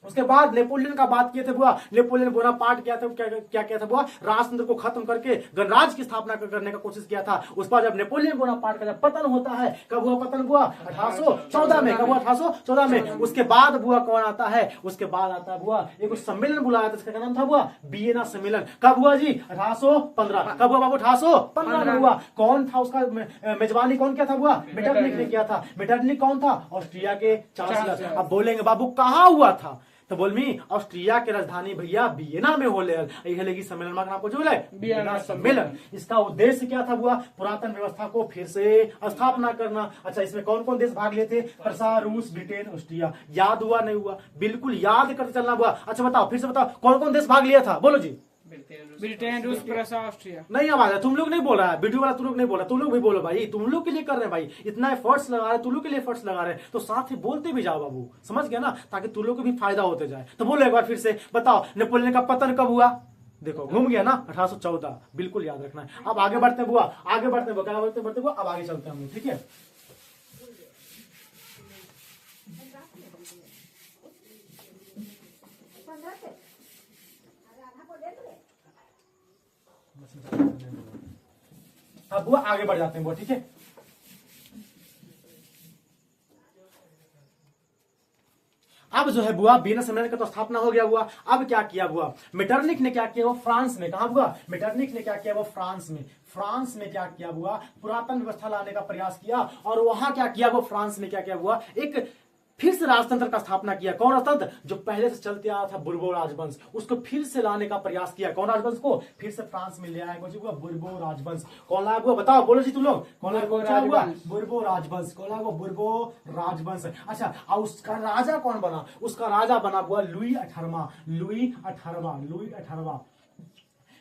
उसके बाद नेपोलियन का बात किए थे बुआ। नेपोलियन बोनापार्ट क्या था, क्या किया था बुआ? राजतंत्र को खत्म करके गणराज्य की स्थापना करने का कोशिश किया था। उस पर जब नेपोलियन बोनापार्ट का जब पतन होता है, कब हुआ पतन बुआ? 1814 में। कब हुआ? 1814 में। उसके बाद बुआ कौन आता है? उसके बाद आता है बुआ एक सम्मेलन बुलाया था, इसका नाम था बुआ वियना सम्मेलन। कब हुआ जी? 1815। कब हुआ बाबू? 1815 में हुआ। कौन था उसका मेजबानी? कौन किया था बुआ? मेटरनिख ने किया था। मेटरनिख कौन था? ऑस्ट्रिया के चांसलर। अब बोलेंगे बाबू कहां हुआ था, तो बोल मी ऑस्ट्रिया के राजधानी भैया वियना में हो लेगी सम्मेलन का नाम कुछ बोले वियना सम्मेलन। इसका उद्देश्य क्या था बुआ? पुरातन व्यवस्था को फिर से स्थापना करना। अच्छा, इसमें कौन कौन देश भाग लिए थे? प्रसा, रूस, ब्रिटेन, ऑस्ट्रिया। याद हुआ नहीं हुआ? बिल्कुल याद करते चलना बुआ। अच्छा बताओ, फिर से बताओ, कौन कौन देश भाग लिया था? बोलो जी। ब्रिटेन, रूस, प्रसा, ऑस्ट्रिया। नहीं आवाज है, तुम लोग नहीं बोल रहा है, वीडियो वाला तुम लोग नहीं बोल रहा, तुम लोग भी बोलो भाई, तुम लोग के लिए कर रहे हैं भाई, इतना एफर्ट्स लगा रहे हैं, तुम लोग के लिए एफर्ट्स लगा रहे हैं, तो साथ ही बोलते भी जाओ बाबू, समझ गया ना? ताकि तुम लोग को भी फायदा होते जाए। तो बोलो एक बार फिर से, बताओ नेपोलियन का पतन कब हुआ? देखो घूम गया ना, 1814। बिल्कुल याद रखना है। अब आगे बढ़ते बुआ, आगे बढ़ते बुआ, क्या बढ़ते बुआ? अब आगे चलते हैं हम, ठीक है? अब बुआ आगे बढ़ जाते हैं बुआ, ठीक है? अब जो है बुआ वियना सम्मेलन का तो स्थापना हो गया बुआ। अब क्या किया बुआ? मेटरनिख ने क्या किया? वो फ्रांस में। कहा बुआ? मेटरनिख ने क्या किया? वो फ्रांस में। फ्रांस में क्या किया बुआ? पुरातन व्यवस्था लाने का प्रयास किया। और वहां क्या किया? वो फ्रांस में क्या किया बुआ? एक फिर से राजतंत्र का स्थापना किया। कौन राजतंत्र? जो पहले से चलते आया था बुर्बो राजवंश, उसको फिर से लाने का प्रयास किया। कौन राजवंश को फिर से फ्रांस में ले आया? बुर्बो राजवंश। कौन लाया हुआ? बताओ, बोलो जी तुम लोग। कौन लाया हुआ? बुर्बो राजवंश। कौन लाया हुआ? बुर्बो राजवंश। अच्छा, और उसका राजा कौन बना? उसका राजा बना हुआ लुई 18वां। लुई 18वां।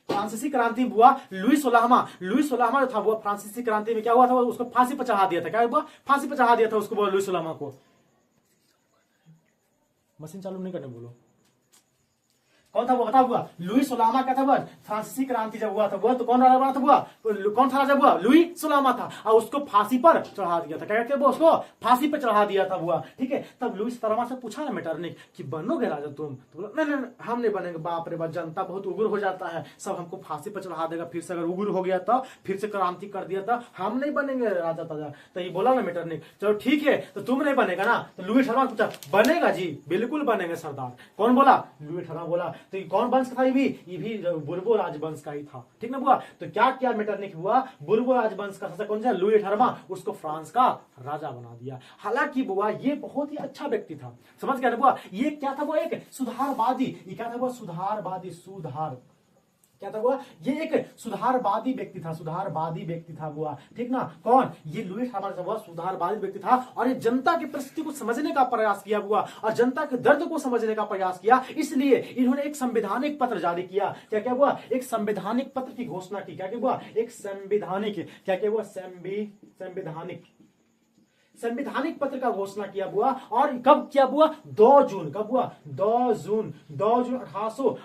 फ्रांसीसी क्रांति बुआ लुई 16वां जो था वो फ्रांसीसी क्रांति में क्या हुआ था? उसको फांसी पर चढ़ा दिया था। क्या हुआ? फांसी पर चढ़ा दिया था उसको लुई 16वां को। मशीन चालू नहीं करने बोलो। कौन था वो बता हुआ? लुई सोलामा क्या था वो? फ्रांसीसी क्रांति जब हुआ था वो, तो कौन राजा बना था वो? कौन था राजा हुआ? लुई सोलामा था, और उसको फांसी पर चढ़ा दिया था। क्या कहते हैं वो? उसको फांसी पर चढ़ा दिया था हुआ, ठीक है। तब लुई सोलामा से पूछा ना मेटरनिक कि बनोगे राजा तुम? तो बोला नहीं नहीं हम नहीं बनेंगे, बाप रे बाप, जनता बहुत उग्र हो जाता है, सब हमको फांसी पर चढ़ा देगा, फिर से अगर उग्र हो गया तो, फिर से क्रांति कर दिया था, हम नहीं बनेंगे राजा ताजा। तो ये बोला ना मेटरनिक, चलो ठीक है, तो तुम नहीं बनेगा ना? तो लुई अठारहवां पूछा, बनेगा जी, बिल्कुल बनेंगे सरदार। कौन बोला? लुई अठारहवां बोला। तो ये कौन वंश था? ये भी बुर्बो राजवंश का ही था, ठीक ना बुआ? तो क्या किया मेटरनिक हुआ? बुर्बो राजवंश का शासक कौन सा? लुई अठारहवां, उसको फ्रांस का राजा बना दिया। हालांकि बुआ ये बहुत ही अच्छा व्यक्ति था, समझ गया ना बुआ? ये क्या था? वो एक सुधारवादी, ये क्या था? वो सुधारवादी, सुधार क्या था वो? ये एक सुधारवादी व्यक्ति था, सुधारवादी व्यक्ति था वो, ठीक ना? कौन? ये लुई अठारहवां सुधारवादी व्यक्ति था, और ये जनता की परिस्थिति को समझने का प्रयास किया हुआ, और जनता के दर्द को समझने का प्रयास किया। इसलिए इन्होंने एक संवैधानिक पत्र जारी किया। क्या क्या हुआ? एक संवैधानिक पत्र की घोषणा की। क्या क्या हुआ? एक संवैधानिक, क्या क्या हुआ? संवैधानिक पत्र का घोषणा किया हुआ। और कब किया हुआ? 2 जून। कब हुआ? 2 जून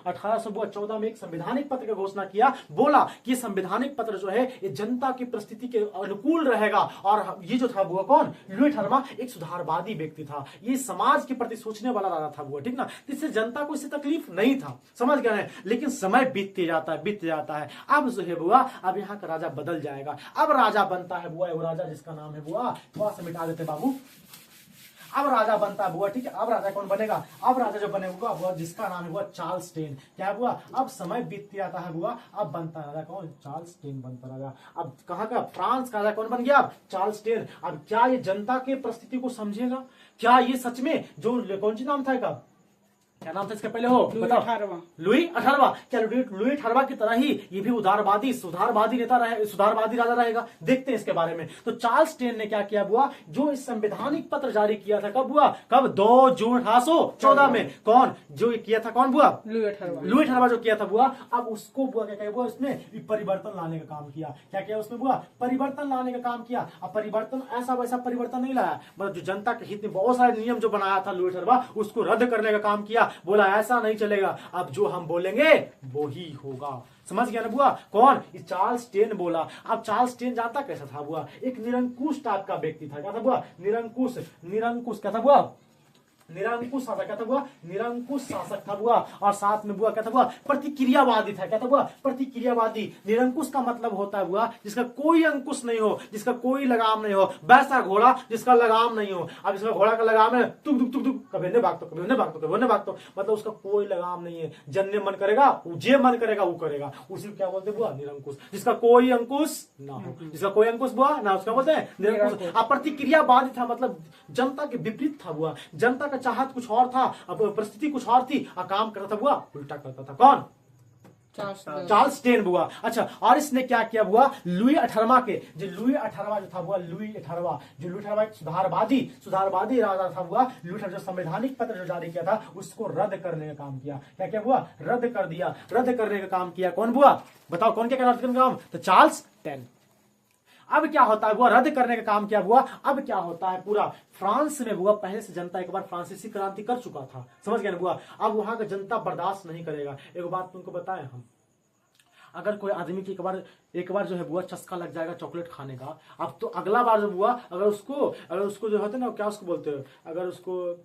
1814 में एक संवैधानिक पत्र का घोषणा किया। बोला कि संवैधानिक पत्र जो है ये जनता की परिस्थिति के अनुकूल रहेगा। और ये जो था वो कौन? लुई अठारहवां एक सुधारवादी व्यक्ति था, ये समाज के प्रति सोचने वाला राजा था वो, ठीक ना? इससे जनता को इससे तकलीफ नहीं था, समझ गए ना? लेकिन समय बीतते जाता है, बीतते जाता है। अब जो है बुआ, अब यहाँ का राजा बदल जाएगा। अब राजा बनता है बुआ, वो राजा जिसका नाम है बुआ, थोड़ा सा मिटा देते बाबू। अब राजा बनता है बुआ, ठीक है। अब राजा कौन बनेगा? अब राजा जो बनेगा बुआ, जिसका नाम है बुआ चार्ल्स टेन। क्या है बुआ? अब समय बीतते जाता है बुआ, अब बनता है राजा कौन? चार्ल्स टेन बनता राजा। अब कहाँ का? फ्रांस का राजा कौन बन गया? अब चार्ल्स टेन। अब क्या ये जनता के परिस्थिति को समझेगा? क्या ये सच में जो कौन सी नाम था इसका? क्या नाम था इसके पहले? हो बताओ। लुई अठारहवां। क्या लुई अठारहवां की तरह ही ये भी उदारवादी, सुधारवादी नेता रहे, सुधारवादी राजा रहेगा? देखते हैं इसके बारे में। तो चार्ल्स टेन ने क्या किया हुआ? जो इस संवैधानिक पत्र जारी किया था, कब हुआ? कब? 2 जून 1814 में। कौन जो किया था? कौन बुआ? लुई अठारहवां जो किया था बुआ। अब उसको बुआ क्या हुआ? उसने परिवर्तन लाने का काम किया। क्या किया उसने बुआ? परिवर्तन लाने का काम किया। अब परिवर्तन ऐसा वैसा परिवर्तन नहीं लाया, मतलब जो जनता के हित में बहुत सारे नियम जो बनाया था लुई अठारहवां, उसको रद्द करने का काम किया। बोला ऐसा नहीं चलेगा, अब जो हम बोलेंगे वो ही होगा। समझ गया ना बुआ? कौन? चार्ल्स टेन बोला। अब चार्ल्स टेन जानता कैसा था बुआ? एक निरंकुश टाइप का व्यक्ति था। क्या था बुआ? निरंकुश। क्या था बुआ? निरंकुश शासक। क्या था बुआ? निरंकुश शासक था बुआ। और साथ में बुआ क्या था बुआ? प्रतिक्रियावादी था। क्या था बुआ? प्रतिक्रियावादी। निरंकुश का मतलब होता है बुआ जिसका कोई अंकुश नहीं हो, जिसका कोई लगाम नहीं हो, वैसा घोड़ा जिसका लगाम नहीं हो। अब इसका घोड़ा का लगाम है तुक दुक तुक दुक, कभी ने भागतो, कभी ने भागतो, कभी ने भागतो, मतलब उसका कोई लगाम नहीं है। जन्ने मन करेगा जे मन करेगा वो करेगा, उसी को क्या बोलते बुआ? निरंकुश। जिसका कोई अंकुश ना हो, जिसका कोई अंकुश बुआ ना, उसका बोलते हैं निरंकुश। अब प्रतिक्रियावादी था, मतलब जनता के विपरीत था बुआ। जनता चाहत कुछ और था, अब परिस्थिति कुछ और थी, और काम करता था बुआ उल्टा करता था। कौन? चार्ल्स टेन बुआ। अच्छा, और इसने क्या किया बुआ? लुई अठारहवां के, जो लुई अठारहवां जो था बुआ, लुई अठारहवां सुधारवादी राजा था बुआ। लुई अठारहवां जो संवैधानिक पत्र जो जारी किया था उसको रद्द करने का काम किया। क्या क्या बुआ? रद्द कर दिया। रद्द करने का काम किया कौन बुआ? बताओ कौन क्या रद्द करने का काम? तो चार्ल्स टेन। अब क्या होता है बुआ? रद्द करने का काम क्या हुआ? अब क्या होता है पूरा फ्रांस में बुआ, पहले से जनता एक बार फ्रांसीसी क्रांति कर चुका था, समझ गए ना बुआ? अब वहां का जनता बर्दाश्त नहीं करेगा। एक बात तुमको बताएं हम, अगर कोई आदमी की एक बार जो है बुआ चस्का लग जाएगा चॉकलेट खाने का, अब तो अगला बार जो बुआ अगर उसको जो होता है ना, क्या उसको बोलते हैं, अगर उसको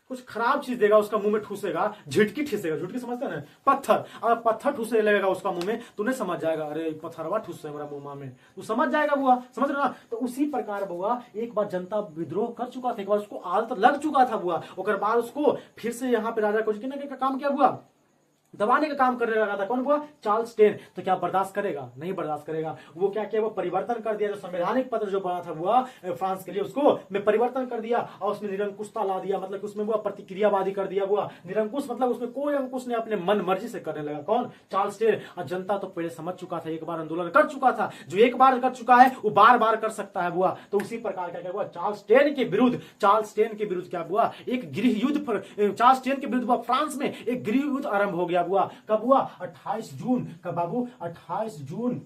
कुछ खराब चीज देगा उसका मुंह में ठूसेगा, झिटकी ठूसेगा, झिटकी समझते हैं ना, पत्थर, अगर पत्थर ठूसने लगेगा उसका मुंह में, तूने समझ जाएगा अरे पत्थरवा ठूस है मेरा मुंह में, तू समझ जाएगा बुआ, समझ रहे ना? तो उसी प्रकार बुआ एक बार जनता विद्रोह कर चुका था, एक बार उसको आदत लग चुका था बुआ, और बाद उसको फिर से यहाँ पे राजा कुछ का काम किया बुआ, दबाने का काम करने लगा था। कौन हुआ? Charles ten. तो क्या बर्दाश्त करेगा? नहीं बर्दाश्त करेगा। वो क्या किया? वो परिवर्तन कर दिया, जो संवैधानिक पत्र जो बना था हुआ फ्रांस के लिए, उसको में परिवर्तन कर दिया और उसमें निरंकुशता ला दिया, मतलब कि उसमें वो प्रतिक्रियावादी कर दिया। हुआ निरंकुश मतलब उसमें कोई अंकुश ने अपने मन मर्जी से करने लगा। कौन? Charles ten. और जनता तो पहले समझ चुका था, एक बार आंदोलन कर चुका था, जो एक बार कर चुका है वो बार बार कर सकता है हुआ। तो उसी प्रकार का क्या हुआ? चार्ल्स टेन के विरुद्ध क्या हुआ? एक गृह युद्ध, चार्ल्स टेन के विरुद्ध फ्रांस में एक गृह युद्ध आरंभ हो गया हुआ। कब हुआ? 28 जून। कब बाबू? 28 जून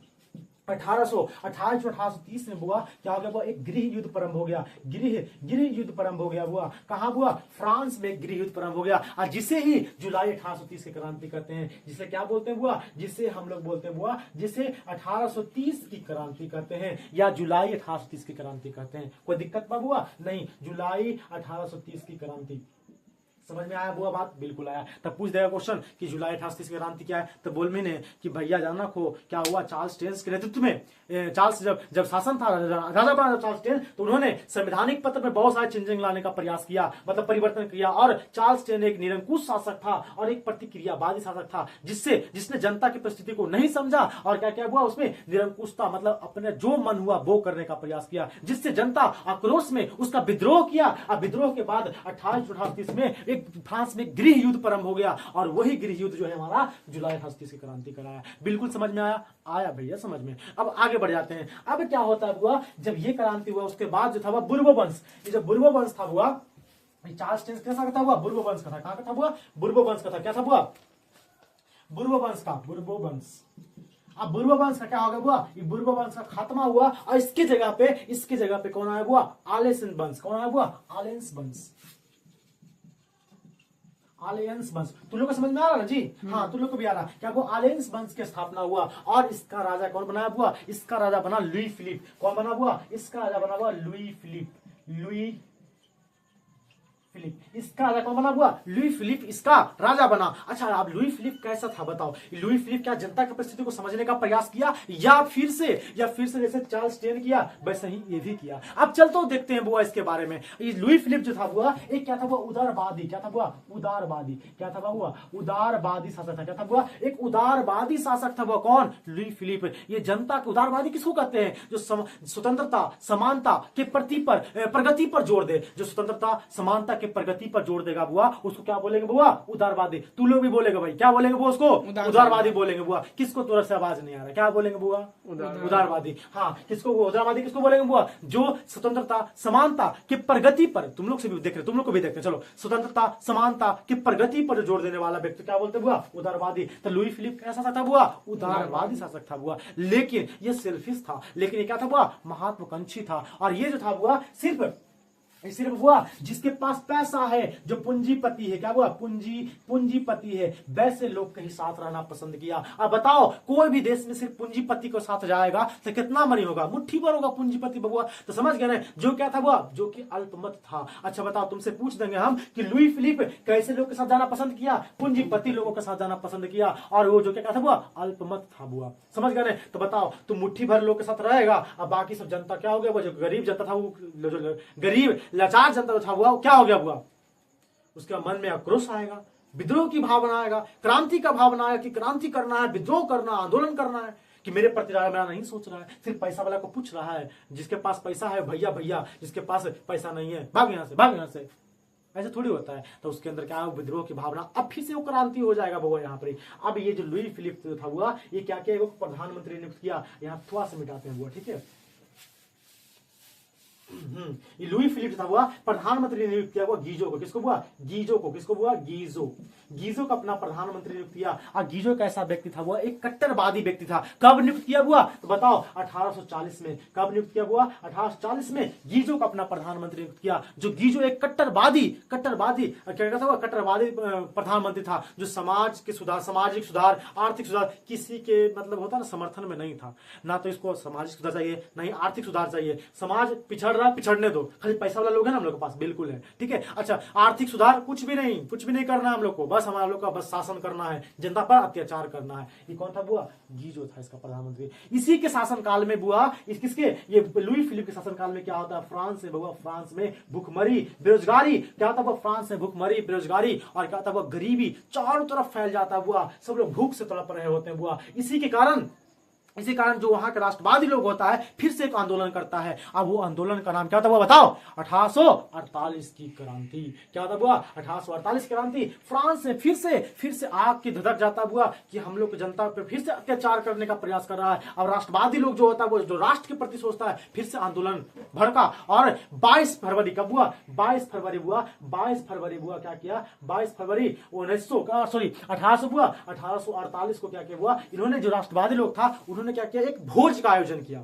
1830 में बुआ क्या हो गया बुआ, एक गृह युद्ध प्रारंभ हो गया। गृह युद्ध प्रारंभ हो गया बुआ, कहां बुआ, फ्रांस में गृह युद्ध प्रारंभ हो गया, और जिसे ही जुलाई 1830 की क्रांति कहते हैं, जिसे क्या बोलते हैं बुआ, जिसे हम लोग बोलते हैं बुआ, जिसे 1830 की क्रांति कहते हैं, या जुलाई 1830 की क्रांति कहते हैं। कोई दिक्कत बा बुआ? नहीं, जुलाई 1830 की क्रांति। समझ में आया बुआ बात? बिल्कुल आया। तब पूछ देगा क्वेश्चन कि जुलाई 1830 की क्रांति क्या है, तो बोल मैंने कि भैया जाना खो क्या हुआ, चार्ल्स टेन्स के नेतृत्व में चार्ल्स जब शासन था, राजा बना चार्ल्स टेन, तो उन्होंने संवैधानिक पत्र में बहुत सारे चेंजिंग लाने का प्रयास किया, मतलब परिवर्तन किया। और चार्ल्स टेन एक निरंकुश शासक था और एक प्रतिक्रियावादी शासक था, जिसने जनता की परिस्थिति को नहीं समझा और क्या क्या हुआ, उसमें निरंकुशता मतलब अपने जो मन हुआ वो करने का प्रयास किया, जिससे जनता आक्रोश में उसका विद्रोह किया। और विद्रोह के बाद 1830 में एक फ्रांस में गृह युद्ध प्रारंभ हो गया, और वही गृह युद्ध जो है हमारा जुलाई 1830 की क्रांति कराया। बिल्कुल समझ में आया? आया भैया समझ में। अब आगे बढ़ जाते हैं। अब क्या होता है बुआ, जब ये क्रांति हुआ उसके बाद जो था वह बुर्बो वंश, ये जो बुर्बो वंश था बुआ, चार्ल्स टेन्स कैसा था बुआ, बुर्बो वंश का था। कहां का था बुआ? बुर्बो वंश का था। क्या था बुआ? बुर्बो वंश का, बुर्बो वंश। अब बुर्बो वंश का क्या हो गया बुआ, ये बुर्बो वंश का खात्मा हुआ, और इसके जगह पे कौन आया बुआ, आलेंस वंश। कौन आया बुआ? आलेंस वंश। आलेंस वंश। तुम लोग को समझ में आ रहा ना जी? हाँ, तुम लोग को भी आ रहा। क्या वो आलेंस वंश की स्थापना हुआ, और इसका राजा कौन बना बुआ, इसका राजा बना लुई फिलिप। कौन बना बुआ? इसका राजा बना हुआ लुई फिलिप। लुई फिलिप इसका राजा कौन बना हुआ? लुई फिलिप इसका राजा बना। अच्छा, अब लुई फिलिप कैसा था बताओ? लुई फिलिप क्या जनता की परिस्थिति को समझने का प्रयास किया, या फिर से जैसे चार्ल्स टेन किया वैसे ही ये भी किया? अब चलते हो देखते हैं बुआ इसके बारे में। ये लुई फिलिप जो था बुआ, एक क्या था बुआ, उदारवादी। क्या था बुआ? उदारवादी। क्या था बुआ? उदारवादी शासक था। क्या था बुआ? एक उदारवादी शासक था बुआ। कौन? Louis Philippe. ये जनता के उदारवादी किसको कहते हैं? जो स्वतंत्रता समानता के प्रगति पर जोर दे, जो स्वतंत्रता समानता के प्रगति पर जोर देगा बुआ, उसको क्या बोलेंगे बुआ? उदारवादी। तू लोग भी बोलेगा भाई, क्या बोलेंगे बुआ उसको? उदारवादी बोलेंगे बुआ। किसको तुरंत से आवाज नहीं आ रहा, क्या बोलेंगे बुआ? उदारवादी। हाँ, किसको उदारवादी किसको बोलेंगे बुआ? जो स्वतंत्रता समानता के प्रगति पर, तुम लोग से भी देख रहे, तुम लोग को भी देखते हैं, चलो, स्वतंत्रता समानता की प्रगति पर जोर देने वाला व्यक्ति क्या बोलते बुआ? उदारवादी। तो लुई फिलिप कैसा था बुआ? उदारवादी शासक था बुआ। लेकिन ये सेल्फिश था, लेकिन ये क्या था बुआ? महत्वाकांक्षी था। और ये जो था बुआ सिर्फ हुआ जिसके पास पैसा है, जो पूंजीपति है। क्या हुआ? पूंजीपति है, वैसे लोग के ही साथ रहना पसंद किया। अब बताओ, कोई भी देश में सिर्फ पूंजीपति को साथ जाएगा तो कितना मनी होगा? मुट्ठी भर होगा पूंजीपति बबुआ। तो समझ गए ना, जो क्या था बुआ? जो कि अल्पमत था। अच्छा बताओ, तुमसे पूछ देंगे हम कि लुई फिलिप कैसे लोग के साथ जाना पसंद किया? पूंजीपति लोगों के साथ जाना पसंद किया, और वो जो क्या था बुआ? अल्पमत था बुआ। समझ गए ना? तो बताओ, तुम मुट्ठी भर लोग के साथ रहेगा, अब बाकी सब जनता क्या हो गया? वो जो गरीब जनता था, वो जो गरीब लाचार जनता था हुआ, क्या हो गया हुआ? उसके मन में आक्रोश आएगा, विद्रोह की भावना आएगा, क्रांति का भावना आएगा कि क्रांति करना है, विद्रोह करना, आंदोलन करना है, कि मेरे प्रति मेरा नहीं सोच रहा है, सिर्फ पैसा वाला को पूछ रहा है, जिसके पास पैसा है भैया भैया, जिसके पास पैसा नहीं है भाग यहां से, भाग यहां से। ऐसा थोड़ी होता है। तो उसके अंदर क्या है? विद्रोह की भावना, अब फिर से वो क्रांति हो जाएगा वो यहाँ पर। अब ये जो लुई फिलिप था हुआ, ये क्या किया? प्रधानमंत्री नियुक्त किया। यहाँ थोड़ा सा मिटाते हैं हुआ, ठीक है? ये लुई फिलिप था हुआ प्रधानमंत्री नियुक्त किया हुआ गीजो को। किसको हुआ? गीजो को। किसको हुआ? गीजो को अपना प्रधानमंत्री नियुक्त किया। और गीजो कैसा व्यक्ति था? वो एक कट्टरवादी व्यक्ति था। कब नियुक्त किया हुआ? तो बताओ, 1840 में। कब नियुक्त किया हुआ? 1840 में गीजो को अपना प्रधानमंत्री नियुक्त किया। जो गीजो एक कट्टरवादी क्या था? कट्टरवादी प्रधानमंत्री था, जो समाज के सुधार, सामाजिक सुधार, आर्थिक सुधार किसी के मतलब होता ना समर्थन में नहीं था। ना तो इसको सामाजिक सुधार चाहिए, नहीं आर्थिक सुधार चाहिए। समाज पिछड़ रहा, पिछड़ने दो, खाली पैसा वाला लोग है ना हम लोग के पास, बिल्कुल है, ठीक है? अच्छा, आर्थिक सुधार कुछ भी नहीं करना है हम लोग को, बस हमारा लोग का बस शासन करना है, जनता पर अत्याचार करना है। ये कौन था बुआ? गीजो था इसका प्रधानमंत्री। इसी के शासनकाल में बुआ, ये लुई फिलिप के शासनकाल में क्या होता है? फ्रांस में बुआ, फ्रांस में भूखमरी, बेरोजगारी, क्या होता है? फ्रांस में भूखमरी, बेरोजगारी, और क्या होता है? गरीबी चारों तरफ फैल जाता है बुआ। सब लोग भूख से तड़प रहे होते हैं बुआ। इसी कारण जो वहां का राष्ट्रवादी लोग होता है, फिर से एक आंदोलन करता है। अब वो आंदोलन का नाम क्या था वो बताओ? 1848 की क्रांति। क्या था बुआ? 1848 क्रांति। फ्रांस में फिर से आग की धधक जाता हुआ कि हम लोग जनता पे फिर से अत्याचार करने का प्रयास कर रहा है। अब राष्ट्रवादी लोग जो होता है, वो जो राष्ट्र के प्रति सोचता है, फिर से आंदोलन भड़का। और 22 फरवरी कब हुआ? 22 फरवरी हुआ। 22 फरवरी हुआ, क्या किया? 22 फरवरी 1848 को क्या किया हुआ? इन्होंने जो राष्ट्रवादी लोग था, उन्होंने इन्होंने क्या किया, एक भोज का आयोजन किया।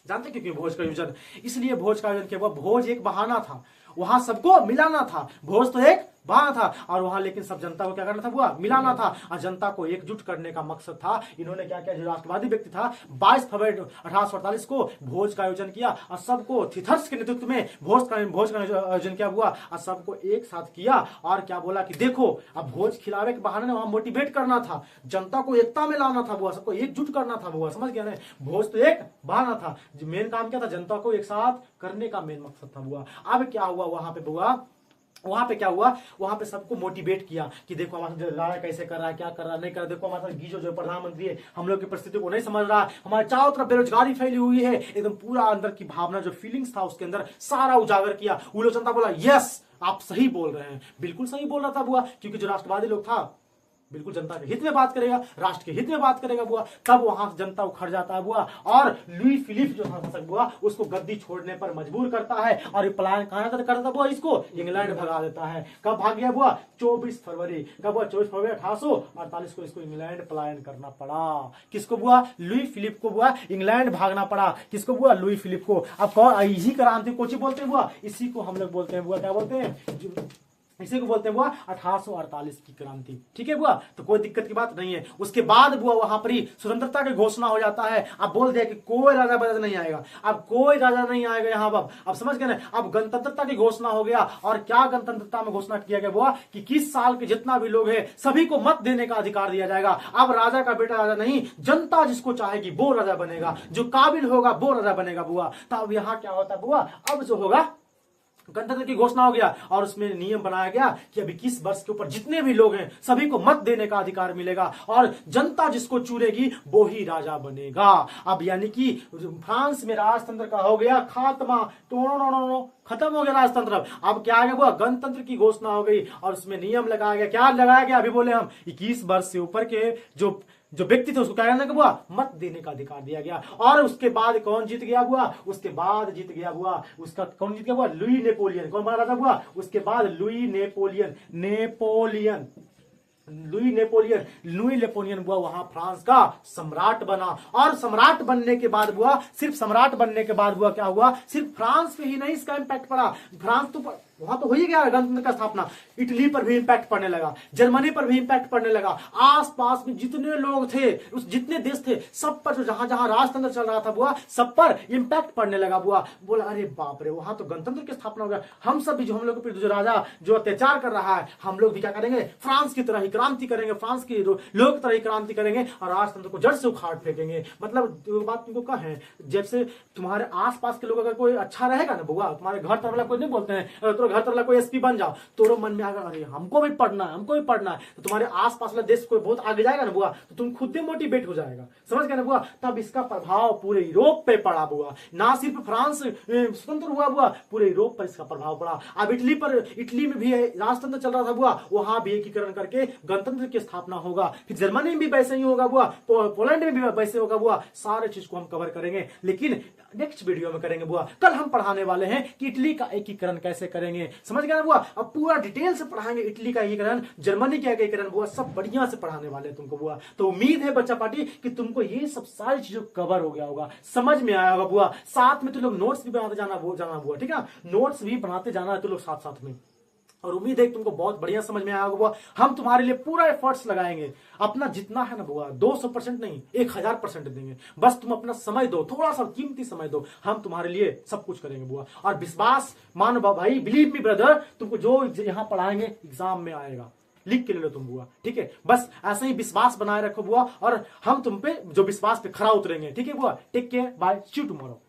जानते क्यों भोज का आयोजन? इसलिए भोज का आयोजन किया, वह भोज एक बहाना था, वहां सबको मिलाना था। भोज तो एक बहाना था और वहां लेकिन सब जनता को क्या करना था, बुआ मिलाना था और जनता को एकजुट करने का मकसद था। इन्होंने क्या किया, जो राष्ट्रवादी व्यक्ति था, 22 फरवरी 1848 को भोज का आयोजन किया और सबको थिथर्स के नेतृत्व में भोज का आयोजन किया हुआ और सबको एक साथ किया और क्या बोला कि देखो अब भोज खिलावे के बहाने वहां मोटिवेट करना था, जनता को एकता में लाना था बुआ, सबको एकजुट करना था बुआ, समझ गया ना? भोज तो एक बहाना था, मेन काम क्या था, जनता को एक साथ करने का मेन मकसद था बुआ। अब क्या हुआ वहां पे बुआ, वहां पे क्या हुआ, वहां पे सबको मोटिवेट किया कि देखो हमारा राजा कैसे कर रहा है, क्या कर रहा है, नहीं कर रहा, देखो हमारा गीजो जो प्रधानमंत्री है हम लोग की परिस्थिति को नहीं समझ रहा है, हमारे चारों तरफ बेरोजगारी फैली हुई है, एकदम पूरा अंदर की भावना जो फीलिंग्स था उसके अंदर सारा उजागर किया। वो लोग जनता बोला यस आप सही बोल रहे हैं, बिल्कुल सही बोल रहा था बुआ, क्योंकि जो राष्ट्रवादी लोग था बिल्कुल जनता के हित में बात करेगा, राष्ट्र के हित में बात करेगा बुआ। तब वहां से जनता उखड़ जाता है बुआ और लुई फिलिप जो था शासक बुआ उसको गद्दी छोड़ने पर मजबूर करता है और ये पलायन कहां करता था बुआ, इसको इंग्लैंड भगा देता है। कब भाग गया बुआ, 24 फरवरी, कब बुआ 24 फरवरी 1848 को इसको इंग्लैंड पलायन करना पड़ा। किसको बुआ, लुई फिलिप को बुआ इंग्लैंड भागना पड़ा। किसको बुआ, लुई फिलिप को। अब कौन इसी क्रांति को बोलते हैं बुआ, इसी को हम लोग बोलते हैं बुआ, क्या बोलते हैं, इसी को बोलते हैं बुआ 1848 की क्रांति। ठीक है बुआ, तो कोई दिक्कत की बात नहीं है। उसके बाद बुआ वहां पर ही स्वतंत्रता की घोषणा हो जाता है। अब बोल दिया कि कोई राजा बजा नहीं आएगा, अब कोई राजा नहीं आएगा यहाँ पर। अब समझ गए ना, अब गणतंत्रता की घोषणा हो गया। और क्या गणतंत्रता में घोषणा किया गया बुआ कि 21 साल के जितना भी लोग है सभी को मत देने का अधिकार दिया जाएगा। अब राजा का बेटा राजा नहीं, जनता जिसको चाहेगी वो राजा बनेगा, जो काबिल होगा वो राजा बनेगा बुआ। तब यहाँ क्या होता है बुआ, अब जो होगा गणतंत्र की घोषणा हो गया और उसमें नियम बनाया गया कि अब 21 वर्ष के ऊपर जितने भी लोग हैं सभी को मत देने का अधिकार मिलेगा और जनता जिसको चुनेगी वो ही राजा बनेगा। अब यानी कि फ्रांस में राजतंत्र का हो गया खात्मा, खत्म हो गया राजतंत्र। अब क्या आ गया वो, गणतंत्र की घोषणा हो गई और उसमें नियम लगाया गया। क्या लगाया गया, अभी बोले हम 21 वर्ष से ऊपर के जो व्यक्ति थे उसको क्या करना हुआ, मत देने का अधिकार दिया गया। और उसके बाद कौन जीत गया हुआ, उसके बाद जीत गया हुआ उसका कौन जीत गया हुआ, लुई नेपोलियन। कौन बना राजा हुआ उसके बाद, लुई नेपोलियन हुआ वहां फ्रांस का सम्राट बना। और सम्राट बनने के बाद हुआ, सिर्फ सम्राट बनने के बाद हुआ क्या हुआ, सिर्फ फ्रांस पे ही नहीं इसका इम्पैक्ट पड़ा, फ्रांस तो वहां तो हो ही गया गणतंत्र का स्थापना, इटली पर भी इंपैक्ट पड़ने लगा, जर्मनी पर भी इंपैक्ट पड़ने लगा, आसपास में जितने लोग थे उस जितने देश थे सब पर, जो जहां जहां राजतंत्र चल रहा था बुआ सब पर इंपैक्ट पड़ने लगा बुआ। बोला अरे बाप रे, वहां तो गणतंत्र की स्थापना हो गया, हम सब भी जो हम लोग पे जो राजा जो अत्याचार कर रहा है हम लोग भी क्या करेंगे, फ्रांस की तरह ही क्रांति करेंगे, फ्रांस की लोग की तरह ही क्रांति करेंगे और राजतंत्र को जड़ से उखाड़ फेंकेंगे। मतलब बात तुमको कहें, जैसे तुम्हारे आसपास के लोग अगर कोई अच्छा रहेगा ना बुआ, तुम्हारे घर तरह कोई नहीं बोलते हैं घर तरह कोई एसपी बन जाओ, तो मन में आएगा अरे हमको भी पढ़ना है, तो तुम्हारे आसपास वाला देश कोई बहुत आगे जाएगा ना बुआ तो तुम खुद ही मोटिवेट हो जाएगा। समझ गए ना बुआ, तब इसका प्रभाव पूरे यूरोप पे पड़ा बुआ, ना सिर्फ फ्रांस स्वतंत्र हुआ बुआ, पूरे यूरोप पर इसका प्रभाव पड़ा। अब इटली में भी राजतंत्र चल रहा था बुआ, वहां भी एकीकरण करके गणतंत्र की स्थापना होगा। फिर जर्मनी में भी वैसे ही होगा बुआ, पोलैंड में भी वैसे होगा बुआ। सारे चीज को हम कवर करेंगे, लेकिन नेक्स्ट वीडियो में करेंगे बुआ। कल हम पढ़ाने वाले हैं कि इटली का एकीकरण कैसे करेंगे, समझ गए ना बुआ। अब पूरा डिटेल से पढ़ाएंगे इटली का एकीकरण, जर्मनी का एकीकरण बुआ, सब बढ़िया से पढ़ाने वाले हैं तुमको बुआ। तो उम्मीद है बच्चा पार्टी कि तुमको ये सब सारी चीजों कवर हो गया होगा, समझ में आया होगा बुआ। साथ में तुम लोग नोट्स भी बनाते जाना बुआ, ठीक है, नोट्स भी बनाते जाना है तुम लोग साथ साथ में। और उम्मीद है तुमको बहुत बढ़िया समझ में आया होगा बुआ। हम तुम्हारे लिए पूरा एफर्ट्स लगाएंगे, अपना जितना है ना बुआ, 200% नहीं 1000% देंगे। बस तुम अपना समय दो, थोड़ा सा कीमती समय दो, हम तुम्हारे लिए सब कुछ करेंगे बुआ। और विश्वास मानो भाई, बिलीव मी ब्रदर, तुमको जो यहाँ पढ़ाएंगे एग्जाम में आएगा, लिख के ले लो तुम बुआ, ठीक है। बस ऐसे ही विश्वास बनाए रखो बुआ, और हम तुम पे जो विश्वास पे खरा उतरेंगे, ठीक है बुआ। Take care, bye, see you tomorrow.